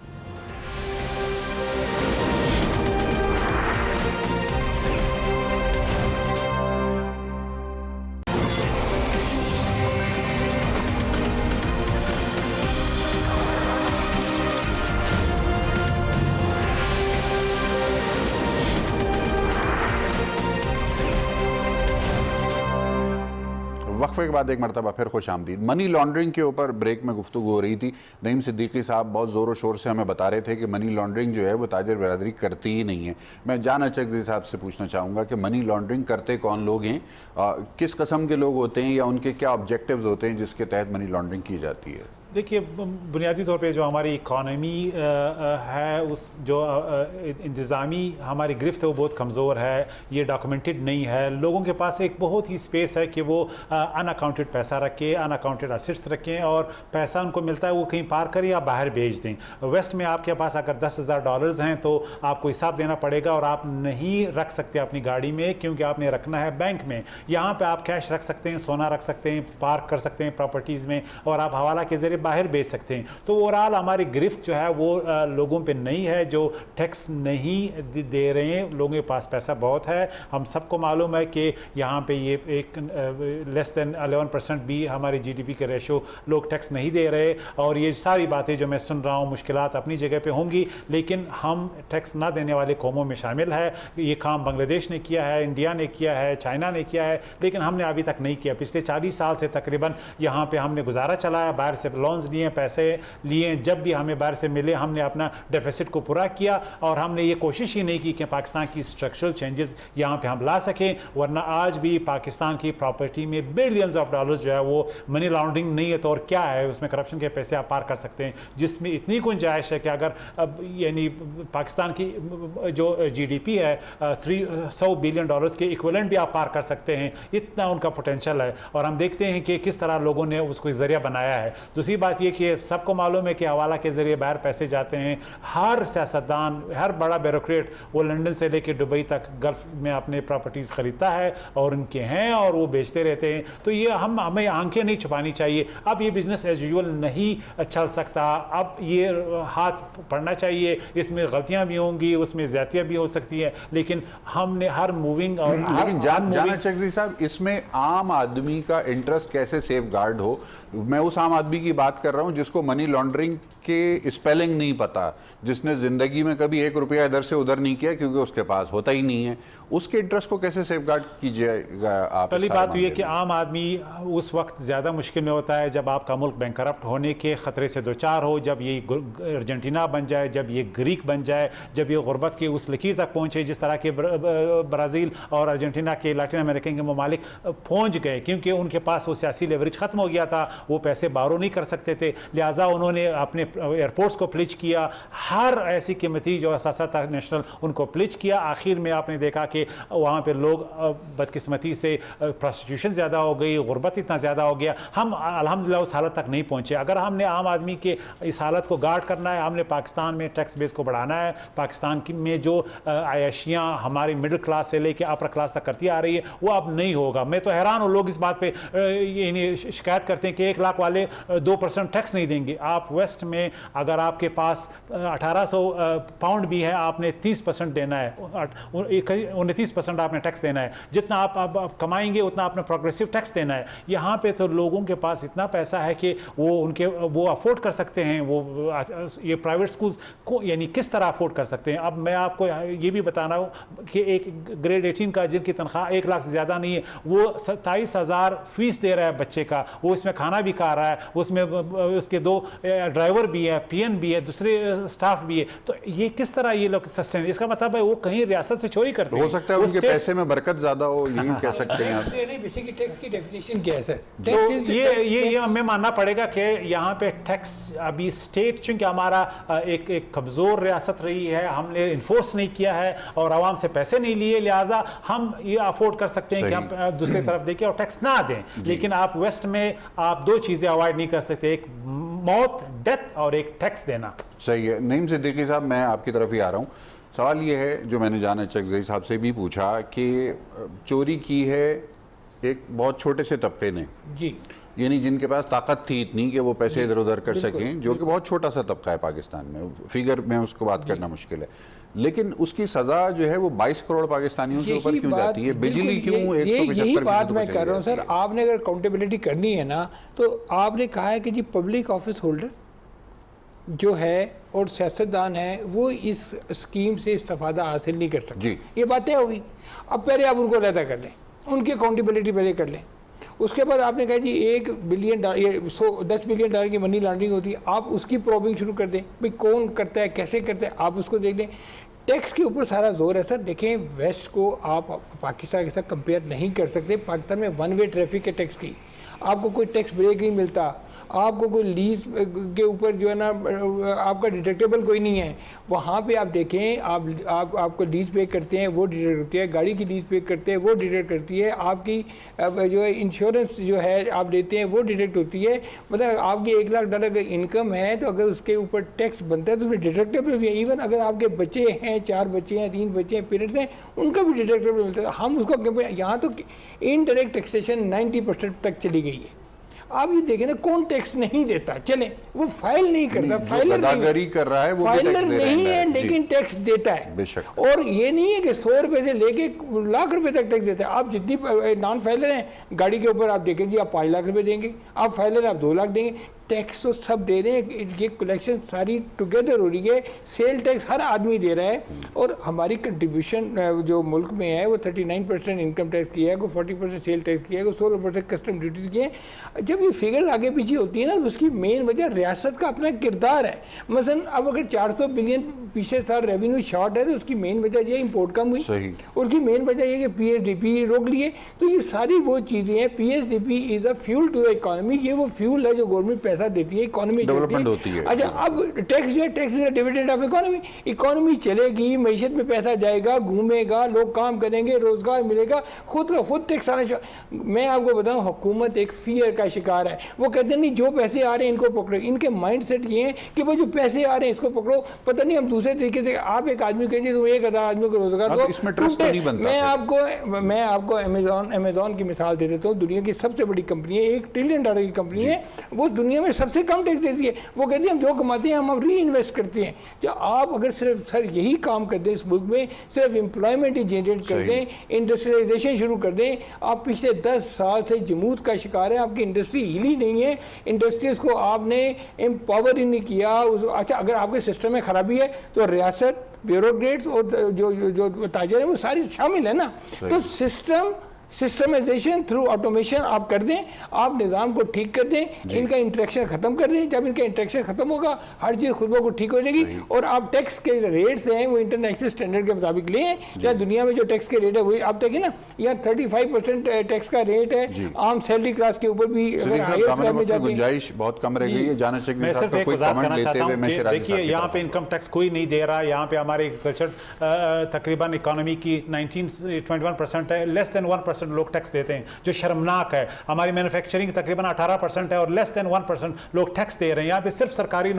वक्फे के बाद एक मरतबा फिर खुश आमदीद। मनी लॉन्ड्रिंग के ऊपर ब्रेक में गुफ्तगू हो रही थी। नईम सिद्दीकी साहब बहुत ज़ोर शोर से हमें बता रहे थे कि मनी लॉन्ड्रिंग जो है वो ताजर बरादरी करती ही नहीं है। मैं जान अचकदी साहब से पूछना चाहूँगा कि मनी लॉन्ड्रिंग करते कौन लोग हैं, किस कस्म के लोग होते हैं, या उनके क्या ऑब्जेक्टिव्स होते हैं जिसके तहत मनी लॉन्ड्रिंग की जाती है? देखिए, बुनियादी तौर पे जो हमारी इकॉनमी है, उस जो इंतज़ामी हमारी गिरफ्त है वो बहुत कमज़ोर है, ये डॉक्यूमेंटेड नहीं है। लोगों के पास एक बहुत ही स्पेस है कि वो अनअकाउंटेड पैसा रखें, अनअकाउंटेड असेट्स रखें, और पैसा उनको मिलता है वो कहीं पार करें या बाहर भेज दें। वेस्ट में आपके पास अगर $10,000 हैं तो आपको हिसाब देना पड़ेगा, और आप नहीं रख सकते अपनी गाड़ी में, क्योंकि आपने रखना है बैंक में। यहाँ पर आप कैश रख सकते हैं, सोना रख सकते हैं, पार्क कर सकते हैं प्रॉपर्टीज़ में, और आप हवाला के ज़रिए बाहर बेच सकते हैं। तो ओवरऑल हमारी गिरफ्त जो है वो लोगों पे नहीं है जो टैक्स नहीं दे रहे हैं। लोगों के पास पैसा बहुत है। हम सबको मालूम है कि यहाँ पे ये एक लेस दैन 11% भी हमारी GDP के रेशो लोग टैक्स नहीं दे रहे। और ये सारी बातें जो मैं सुन रहा हूँ, मुश्किलात अपनी जगह पे होंगी, लेकिन हम टैक्स ना देने वाले कौमों में शामिल है। ये काम बांग्लादेश ने किया है, इंडिया ने किया है, चाइना ने किया है, लेकिन हमने अभी तक नहीं किया। पिछले 40 साल से तकरीबन यहाँ पे हमने गुजारा चलाया, बाहर से लोन्स लिए, पैसे लिए, जब भी हमें बाहर से मिले हमने अपना डेफिसिट को पूरा किया और हमने ये कोशिश ही नहीं की कि पाकिस्तान की स्ट्रक्चरल चेंजेस यहाँ पे हम ला सकें। वरना आज भी पाकिस्तान की प्रॉपर्टी में बिलियंस ऑफ डॉलर्स जो है वो मनी लॉन्ड्रिंग नहीं है तो और क्या है, उसमें करप्शन के पैसे आप पार कर सकते हैं, जिसमें इतनी गुंजाइश है कि अगर अब यानी पाकिस्तान की जो जीडीपी है $300 बिलियन के इक्विवेलेंट भी आप पार कर सकते हैं, इतना उनका पोटेंशियल है। और हम देखते हैं कि किस तरह लोगों ने उसको जरिया बनाया है। दूसरी बात ये कि सबको मालूम है कि हवाला के जरिए बाहर पैसे जाते हैं। हर सियासतदान, हर बड़ा ब्यूरोक्रेट वो लंदन से लेकर दुबई तक गल्फ में अपने प्रॉपर्टीज़ खरीदता है और उनके हैं और वो बेचते रहते हैं। तो ये हमें आंखें नहीं छुपानी चाहिए। अब ये बिजनेस एज यूजुअल नहीं चल सकता, अब ये हाथ पड़ना चाहिए। इसमें गलतियां भी होंगी, उसमें ज्यादतियां भी हो सकती है, लेकिन हमने हर मूविंग और लेकिन जाना चकजी साहब, इसमें आम आदमी का इंटरेस्ट कैसे सेफ गार्ड हो? मैं उस आम आदमी की बात कर रहा हूं जिसको मनी लॉन्ड्रिंग के स्पेलिंग नहीं पता, जिसने जिंदगी में कभी ₹1 इधर से उधर नहीं किया क्योंकि उसके पास होता ही नहीं है, उसके इंटरेस्ट को कैसे सेफ गार्ड कीजिएगा आप? पहली बात तो ये कि आम आदमी उस वक्त ज़्यादा मुश्किल में होता है जब आपका मुल्क बैंकरप्ट होने के ख़तरे से दो चार हो, जब ये अर्जेंटीना बन जाए, जब ये ग्रीक बन जाए, जब ये गुर्बत की उस लकीर तक पहुँचे जिस तरह के ब्राज़ील और अर्जेंटीना के लातिन अमेरिका के ममालिक पहुँच गए, क्योंकि उनके पास वो सियासी लेवरेज ख़त्म हो गया था, वो पैसे बारो नहीं कर सकते थे, लिहाजा उन्होंने अपने एयरपोर्ट्स को प्लिज किया, हर ऐसी कीमती जो असासा था नेशनल उनको प्लिज किया। आखिर में आपने देखा कि वहाँ पे लोग बदकिस्मती से प्रोस्टिट्यूशन ज़्यादा हो गई, गुर्बत इतना ज़्यादा हो गया, हम अल्हम्दुलिल्लाह उस हालत तक नहीं पहुँचे। अगर हमने आम आदमी के इस हालत को गार्ड करना है, हमने पाकिस्तान में टैक्स बेस को बढ़ाना है, पाकिस्तान में जो आयशियाँ हमारी मिडिल क्लास से लेकर अपर क्लास तक करती आ रही है वो अब नहीं होगा। मैं तो हैरान हूँ, लोग इस बात पर शिकायत करते हैं कि 1 लाख वाले 2% टैक्स नहीं देंगे। आप वेस्ट में अगर आपके पास 1800 पाउंड भी है, आपने 30% देना है, 29% आपने टैक्स देना है। जितना आप कमाएंगे उतना आपने प्रोग्रेसिव टैक्स देना है। यहाँ पे तो लोगों के पास इतना पैसा है कि वो अफोर्ड कर सकते हैं, वो ये प्राइवेट स्कूल्स को यानी किस तरह अफोर्ड कर सकते हैं। अब मैं आपको ये भी बताना हूँ कि एक ग्रेड 18 का जिनकी तनख्वाह 1 लाख से ज़्यादा नहीं है, वो 27,000 फीस दे रहा है बच्चे का, वो इसमें खाना भी खा रहा है, उसमें उसके 2 ड्राइवर भी है, पीएन भी है, दूसरे स्टाफ भी है। तो ये किस तरह ये लोग सस्टेन, इसका मतलब है वो कहीं रियासत से चोरी करते हैं। हो सकता है उनके पैसे में बरकत ज्यादा हो, यही कह सकते हैं आप। टैक्स की डेफिनेशन क्या है सर? तो ये हमें मानना पड़ेगा कि यहाँ पे टैक्स अभी स्टेट, चूंकि हमारा एक कमज़ोर रियासत रही है, हमने इन्फोर्स नहीं किया है और आवाम से पैसे नहीं लिए, लिहाजा हम ये अफोर्ड कर सकते हैं कि हम दूसरी तरफ देखें और टैक्स ना दें। लेकिन आप वेस्ट में आप 2 चीज़ें अवॉइड नहीं कर सकते, एक मौत, डेथ, और एक टैक्स देना। सही है। नईम सिद्दीकी साहब, मैं आपकी तरफ ही आ रहा हूँ। सवाल ये है जो मैंने जाना चकज़ई साहब से भी पूछा कि चोरी की है एक बहुत छोटे से तबके ने जी, यानी जिनके पास ताकत थी इतनी कि वो पैसे इधर उधर कर सकें, जो कि बहुत छोटा सा तबका है पाकिस्तान में, फिगर में उसको बात करना मुश्किल है, लेकिन उसकी सज़ा जो है वो 22 करोड़ पाकिस्तानियों के ऊपर क्यों जाती है? बिजली क्यों 175% यही बात मैं कर रहा हूँ सर। आपने अगर अकाउंटेबिलिटी करनी है ना, तो आपने कहा है कि जी पब्लिक ऑफिस होल्डर जो है और सियासतदान है वो इस स्कीम से इस्तेफादा हासिल नहीं कर सकते। ये बातें होगी। अब पहले आप उनको अलहदा कर लें, उनकी अकाउंटेबिलिटी पहले कर लें। उसके बाद आपने कहा जी $1 बिलियन $10 बिलियन की मनी लॉन्ड्रिंग होती है, आप उसकी प्रॉबिंग शुरू कर दें, भाई कौन करता है, कैसे करता है, आप उसको देख लें। टैक्स के ऊपर सारा जोर है सर। देखें, वेस्ट को आप पाकिस्तान के साथ कंपेयर नहीं कर सकते। पाकिस्तान में 1 वे ट्रैफिक है टैक्स की, आपको कोई टैक्स ब्रेक नहीं मिलता, आपको कोई लीज के ऊपर जो है ना आपका डिडक्टेबल कोई नहीं है। वहाँ पे आप देखें, आपको लीज पे करते हैं वो डिडक्ट होती है, गाड़ी की लीज पे करते हैं वो डिडक्ट करती है, आपकी जो है इंश्योरेंस जो है आप देते हैं वो डिडक्ट होती है। मतलब आपकी $1 लाख अगर इनकम है तो अगर उसके ऊपर टैक्स बनता है तो उसमें डिडक्टेबल भी है। इवन अगर आपके बच्चे हैं, 4 बच्चे हैं, 3 बच्चे हैं, पेरेंट्स हैं, उनका भी डिडक्टेबल मिलता है। हम उसको यहाँ तो इनडायरेक्ट टैक्सेशन 90% तक चली गई है। आप ये देखें ना, कौन टैक्स नहीं देता, चले वो फाइल नहीं करता, फाइलर नहीं कर रहा है, वो फाइलर नहीं है लेकिन टैक्स देता है बेशक। और ये नहीं है कि 100 रुपए से लेके लाख रुपए तक टैक्स देता है। आप जितनी नॉन फाइलर हैं गाड़ी के ऊपर आप देखें जी, आप 5 लाख रुपए देंगे, आप फाइलर आप 2 लाख देंगे। टैक्स तो सब दे रहे हैं, ये कलेक्शन सारी टुगेदर हो रही है, सेल टैक्स हर आदमी दे रहा है, और हमारी कंट्रीब्यूशन जो मुल्क में है वो 39% इनकम टैक्स किया है, कोई 40% सेल टैक्स किया है, कोई 16% कस्टम ड्यूटीज़ किए हैं। जब ये फिगर्स आगे पीछे होती है ना, तो उसकी मेन वजह रियासत का अपना किरदार है। मसलन अब अगर 400 बिलियन पिछले साल रेवेन्यू शॉर्ट है, तो उसकी मेन वजह ये इंपोर्ट कम हुई, उसकी मेन वजह ये कि PSDP रोक लिए। तो ये सारी वो चीज़ें हैं, PSDP is a fuel to the economy, ये वो फ्यूल है जो गवर्नमेंट पैसा देती है, इकोनॉमी डेवलपमेंट होती है। अच्छा, अब टैक्स जो है, tax is dividend of economy, economy चलेगी, मैशत में पैसा जाएगा, घूमेगा, लोग काम करेंगे, रोजगार मिलेगा, खुद का खुद टैक्स आना चाहिए। मैं आपको बताऊं, हुकूमत एक फियर का शिकार है। वो कहते हैं नहीं, जो पैसे आ रहे हैं इनको पकड़ो। इनके माइंड सेट ये है कि भाई जो पैसे आ रहे हैं इसको पकड़ो, पता नहीं हम दूसरे तरीके से। आप एक आदमी कहिए तुम 1000 आदमी को रोजगार दो, इसमें ट्रस्ट तो नहीं बनता। मैं आपको अमेजॉन की मिसाल दे देता हूँ। दुनिया की सबसे बड़ी कंपनी है, $1 ट्रिलियन की कंपनी है, वो दुनिया में सबसे कम टैक्स देती है। वो कहती है हम जो कमाते हैं हम री इन्वेस्ट करते हैं। जो आप अगर सिर्फ सर यही काम कर दें इस मुल्क में, सिर्फ एम्प्लॉयमेंट ही जनरेट कर दें, इंडस्ट्रियलाइजेशन शुरू कर दें। आप पिछले 10 साल से जमूत का शिकार है, आपकी इंडस्ट्री हिली नहीं है, इंडस्ट्रीज को आपने एम्पावर ही नहीं किया। अच्छा, अगर आपके सिस्टम में खराबी है तो रियासत, ब्यूरोक्रेट्स और जो ताजर हैं वो सारी शामिल है ना। तो सिस्टमाइजेशन थ्रू ऑटोमेशन आप कर दें, आप निज़ाम को ठीक कर दें, इनका इंटरेक्शन ख़त्म कर दें। जब इनका इंटरेक्शन ख़त्म होगा, हर चीज़ खुद ब खुद ठीक हो जाएगी। और आप टैक्स के रेट्स हैं वो इंटरनेशनल स्टैंडर्ड के मुताबिक लें। या दुनिया में जो टैक्स के रेट है वही आप देखिए ना, यहाँ 35% टैक्स का रेट है, आम सैलरी क्लास के ऊपर भी गुंजाइश बहुत कम रह गई है। जाना चाहिए। मैं सिर्फ एक वजाहत करना चाहता हूँ, देखिए यहाँ पे इनकम टैक्स कोई नहीं दे रहा। यहाँ पे हमारे एग्रीकल्चर तकरीबन इकोनॉमी की 21% है, लेस देन 1% लोग टैक्स देते हैं, जो शर्मनाक है। हमारी मैन्युफैक्चरिंग तकरीबन 18% है और लेस देन 1% लोग टैक्स दे रहे हैं। यहाँ पे सिर्फ सरकारी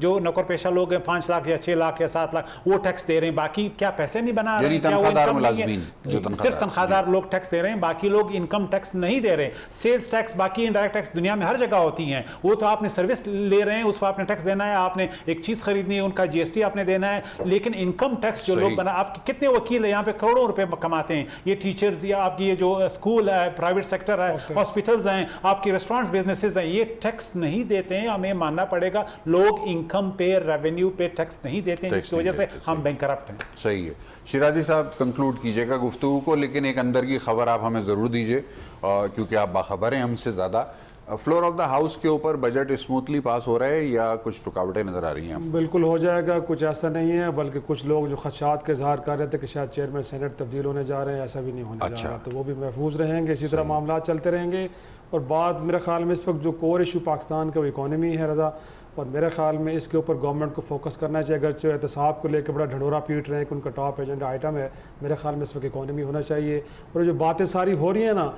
जो नौकर पेशा लोग हैं 5 लाख या 6 लाख या 7 लाख वो टैक्स दे रहे हैं। बाकी क्या पैसे नहीं बना रहे हैं, क्या वो इनकम नहीं है? सिर्फ तनख्वाहदार लोग टैक्स दे रहे हैं, बाकी लोग इनकम टैक्स नहीं दे रहे। सेल्स टैक्स, बाकी इनडायरेक्ट टैक्स दुनिया में हर जगह होती हैं, वो तो आपने सर्विस ले रहे हैं, उस पर आपने टैक्स देना है। आपने एक चीज़ खरीदनी है, उनका GST आपने देना है। लेकिन इनकम टैक्स जो लोग बना, आप कितने वकील है यहाँ पे करोड़ों रुपए कमाते हैं, ये टीचर्स या आपकी ये जो स्कूल है, प्राइवेट सेक्टर है, हॉस्पिटल्स हैं, आपकी रेस्टोरेंट्स बिजनेसेस हैं, ये टैक्स नहीं देते हैं। हमें मानना पड़ेगा, लोग इनकम पे, रेवेन्यू पे टैक्स नहीं देते हैं, जिसकी वजह से हम बैंकरप्ट हैं। सही है। शिराजी साहब कंक्लूड कीजिएगा गुफ्तगू को, लेकिन एक अंदर की खबर आप हमें ज़रूर दीजिए, क्योंकि आप बाखबर हैं हमसे ज़्यादा। फ्लोर ऑफ द हाउस के ऊपर बजट स्मूथली पास हो रहा है या कुछ रुकावटें नजर आ रही हैं? बिल्कुल हो जाएगा, कुछ ऐसा नहीं है, बल्कि कुछ लोग जो खदशात के इजहार कर रहे थे कि शायद चेयरमैन सेनेट तब्दील होने जा रहे हैं, ऐसा भी नहीं होने जा रहा, तो वो भी महफूज रहेंगे। इसी तरह मामला चलते रहेंगे। और बात मेरे ख्याल में इस वक्त जो कोर इशू पाकिस्तान का वो इकॉनमी है रज़ा, और मेरे ख्याल में इसके ऊपर गवर्नमेंट को फोकस करना चाहिए। अगरचे एहतसाब को लेकर बड़ा ढंढोरा पीट रहे हैं कि उनका टॉप एजेंडा आइटम है, मेरे ख्याल में इस वक्त इकॉनमी होना चाहिए। और जो बातें सारी हो रही हैं ना,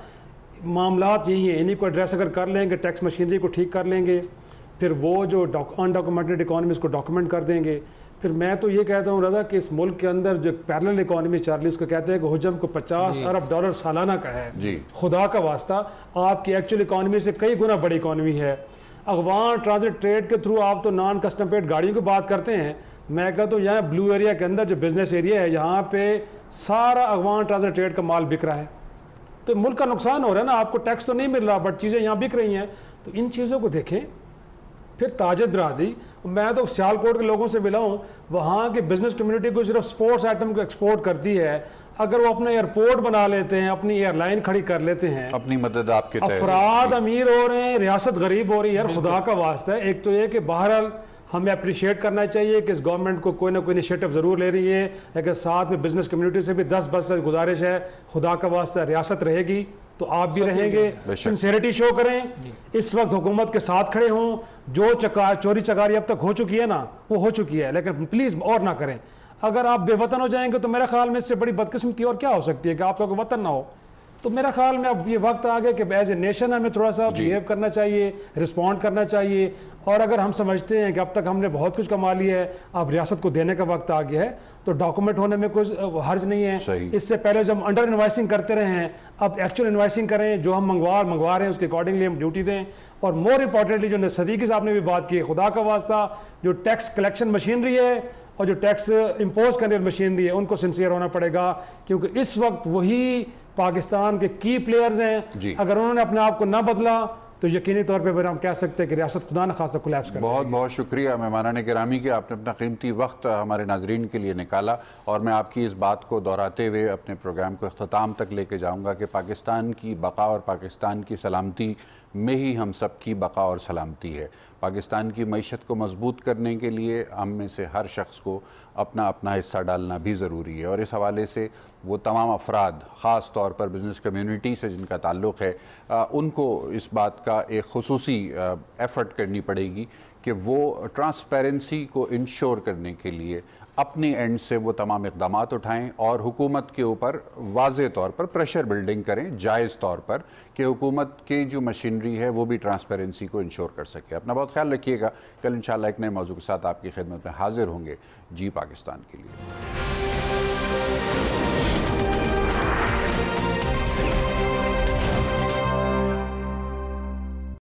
मामलात यही हैं, इन्हीं को एड्रेस अगर कर लेंगे, टैक्स मशीनरी को ठीक कर लेंगे, फिर वो जो अनडॉक्यूमेंटेड इकॉनमी को डॉक्यूमेंट कर देंगे, फिर मैं तो ये कहता हूँ रज़ा कि इस मुल्क के अंदर जो पैरेलल इकॉनमी चल रही है, उसको कहते हैं कि हुजम को $50 अरब सालाना का है। खुदा का वास्ता, आपकी एक्चुअल इकॉनमी से कई गुना बड़ी इकॉनमी है। अफगान ट्रांजिट ट्रेड के थ्रू आप तो नॉन कस्टम पेड गाड़ियों की बात करते हैं। मैं कहता हूँ यहाँ ब्लू एरिया के अंदर जो बिजनेस एरिया है, यहाँ पे सारा अफगान ट्रांजिट ट्रेड का माल बिक रहा है। तो मुल्क का नुकसान हो रहा है ना, आपको टैक्स तो नहीं मिल रहा बट चीज़ें यहाँ बिक रही हैं। तो इन चीज़ों को देखें। फिर ताजत बरादरी, मैं तो सियालकोट के लोगों से मिला हूँ, वहाँ की बिजनेस कम्युनिटी को सिर्फ स्पोर्ट्स आइटम को एक्सपोर्ट करती है। अगर वो अपना एयरपोर्ट बना लेते हैं, अपनी एयरलाइन खड़ी कर लेते हैं, अपनी मदद आपके अफराद अमीर हो रहे हैं, रियासत गरीब हो रही है। यार खुदा का वास्ता है, एक तो ये कि बहरहाल हमें अप्रिशिएट करना चाहिए कि इस गवर्नमेंट को कोई ना कोई इनिशिएटिव ज़रूर ले रही है, लेकिन साथ में बिजनेस कम्युनिटी से भी 10 वर्ष गुजारिश है, खुदा का वास्ता रियासत रहेगी तो आप भी रहेंगे, सिंसेरिटी शो करें, इस वक्त हुकूमत के साथ खड़े हों। जो चोरी चकारी अब तक हो चुकी है ना, वो हो चुकी है, लेकिन प्लीज़ और ना करें। अगर आप बेवतन हो जाएंगे तो मेरे ख्याल में इससे बड़ी बदकिस्मती और क्या हो सकती है कि आप लोग वतन ना हो। तो मेरा ख्याल में अब ये वक्त आ गया कि एज ए नेशन हमें थोड़ा सा बिहेव करना चाहिए, रिस्पॉन्ड करना चाहिए। और अगर हम समझते हैं कि अब तक हमने बहुत कुछ कमा लिया है, अब रियासत को देने का वक्त आ गया है, तो डॉक्यूमेंट होने में कुछ हर्ज नहीं है। इससे पहले जब अंडर इन्वाइसिंग करते रहे हैं, अब एक्चुअल इन्वाइसिंग करें, जो हम मंगवा रहे हैं उसके अकॉर्डिंगली हम ड्यूटी दें। और मोर इम्पॉर्टेंटली जो सदीकी साहब ने भी बात की, खुदा का वास्ता जो टैक्स कलेक्शन मशीनरी है और जो टैक्स इम्पोज करने वाली मशीनरी है, उनको सिंसियर होना पड़ेगा, क्योंकि इस वक्त वही पाकिस्तान के की प्लेयर्स हैं। अगर उन्होंने अपने आप को ना बदला तो यकीनी तौर पर फिर हम कह सकते हैं कि रियासत खुदा न खासा कोलैप्स कर बहुत बहुत शुक्रिया मेहमानान गिरामी के, आपने अपना कीमती वक्त हमारे नाजरीन के लिए निकाला और मैं आपकी इस बात को दोहराते हुए अपने प्रोग्राम को अख्ताम तक लेके जाऊंगा कि पाकिस्तान की बका और पाकिस्तान की सलामती में ही हम सब की बका और सलामती है। पाकिस्तान की मईशत को मजबूत करने के लिए हम में से हर शख्स को अपना अपना हिस्सा डालना भी ज़रूरी है और इस हवाले से वो तमाम अफराद ख़ास तौर पर बिज़नेस कम्युनिटी से जिनका ताल्लुक़ है उनको इस बात का एक खुसूसी एफ़र्ट करनी पड़ेगी कि वो ट्रांसपेरेंसी को इंश्योर करने के लिए अपने एंड से वो तमाम इक़दाम उठाएं और हुकूमत के ऊपर वाज़े तौर पर प्रेशर बिल्डिंग करें जायज़ तौर पर कि हुकूमत की जो मशीनरी है वो भी ट्रांसपेरेंसी को इंश्योर कर सके। अपना बहुत ख्याल रखिएगा। कल इंशाअल्लाह एक नए मौजू के साथ आपकी खिदमत में हाजिर होंगे। जी पाकिस्तान के लिए।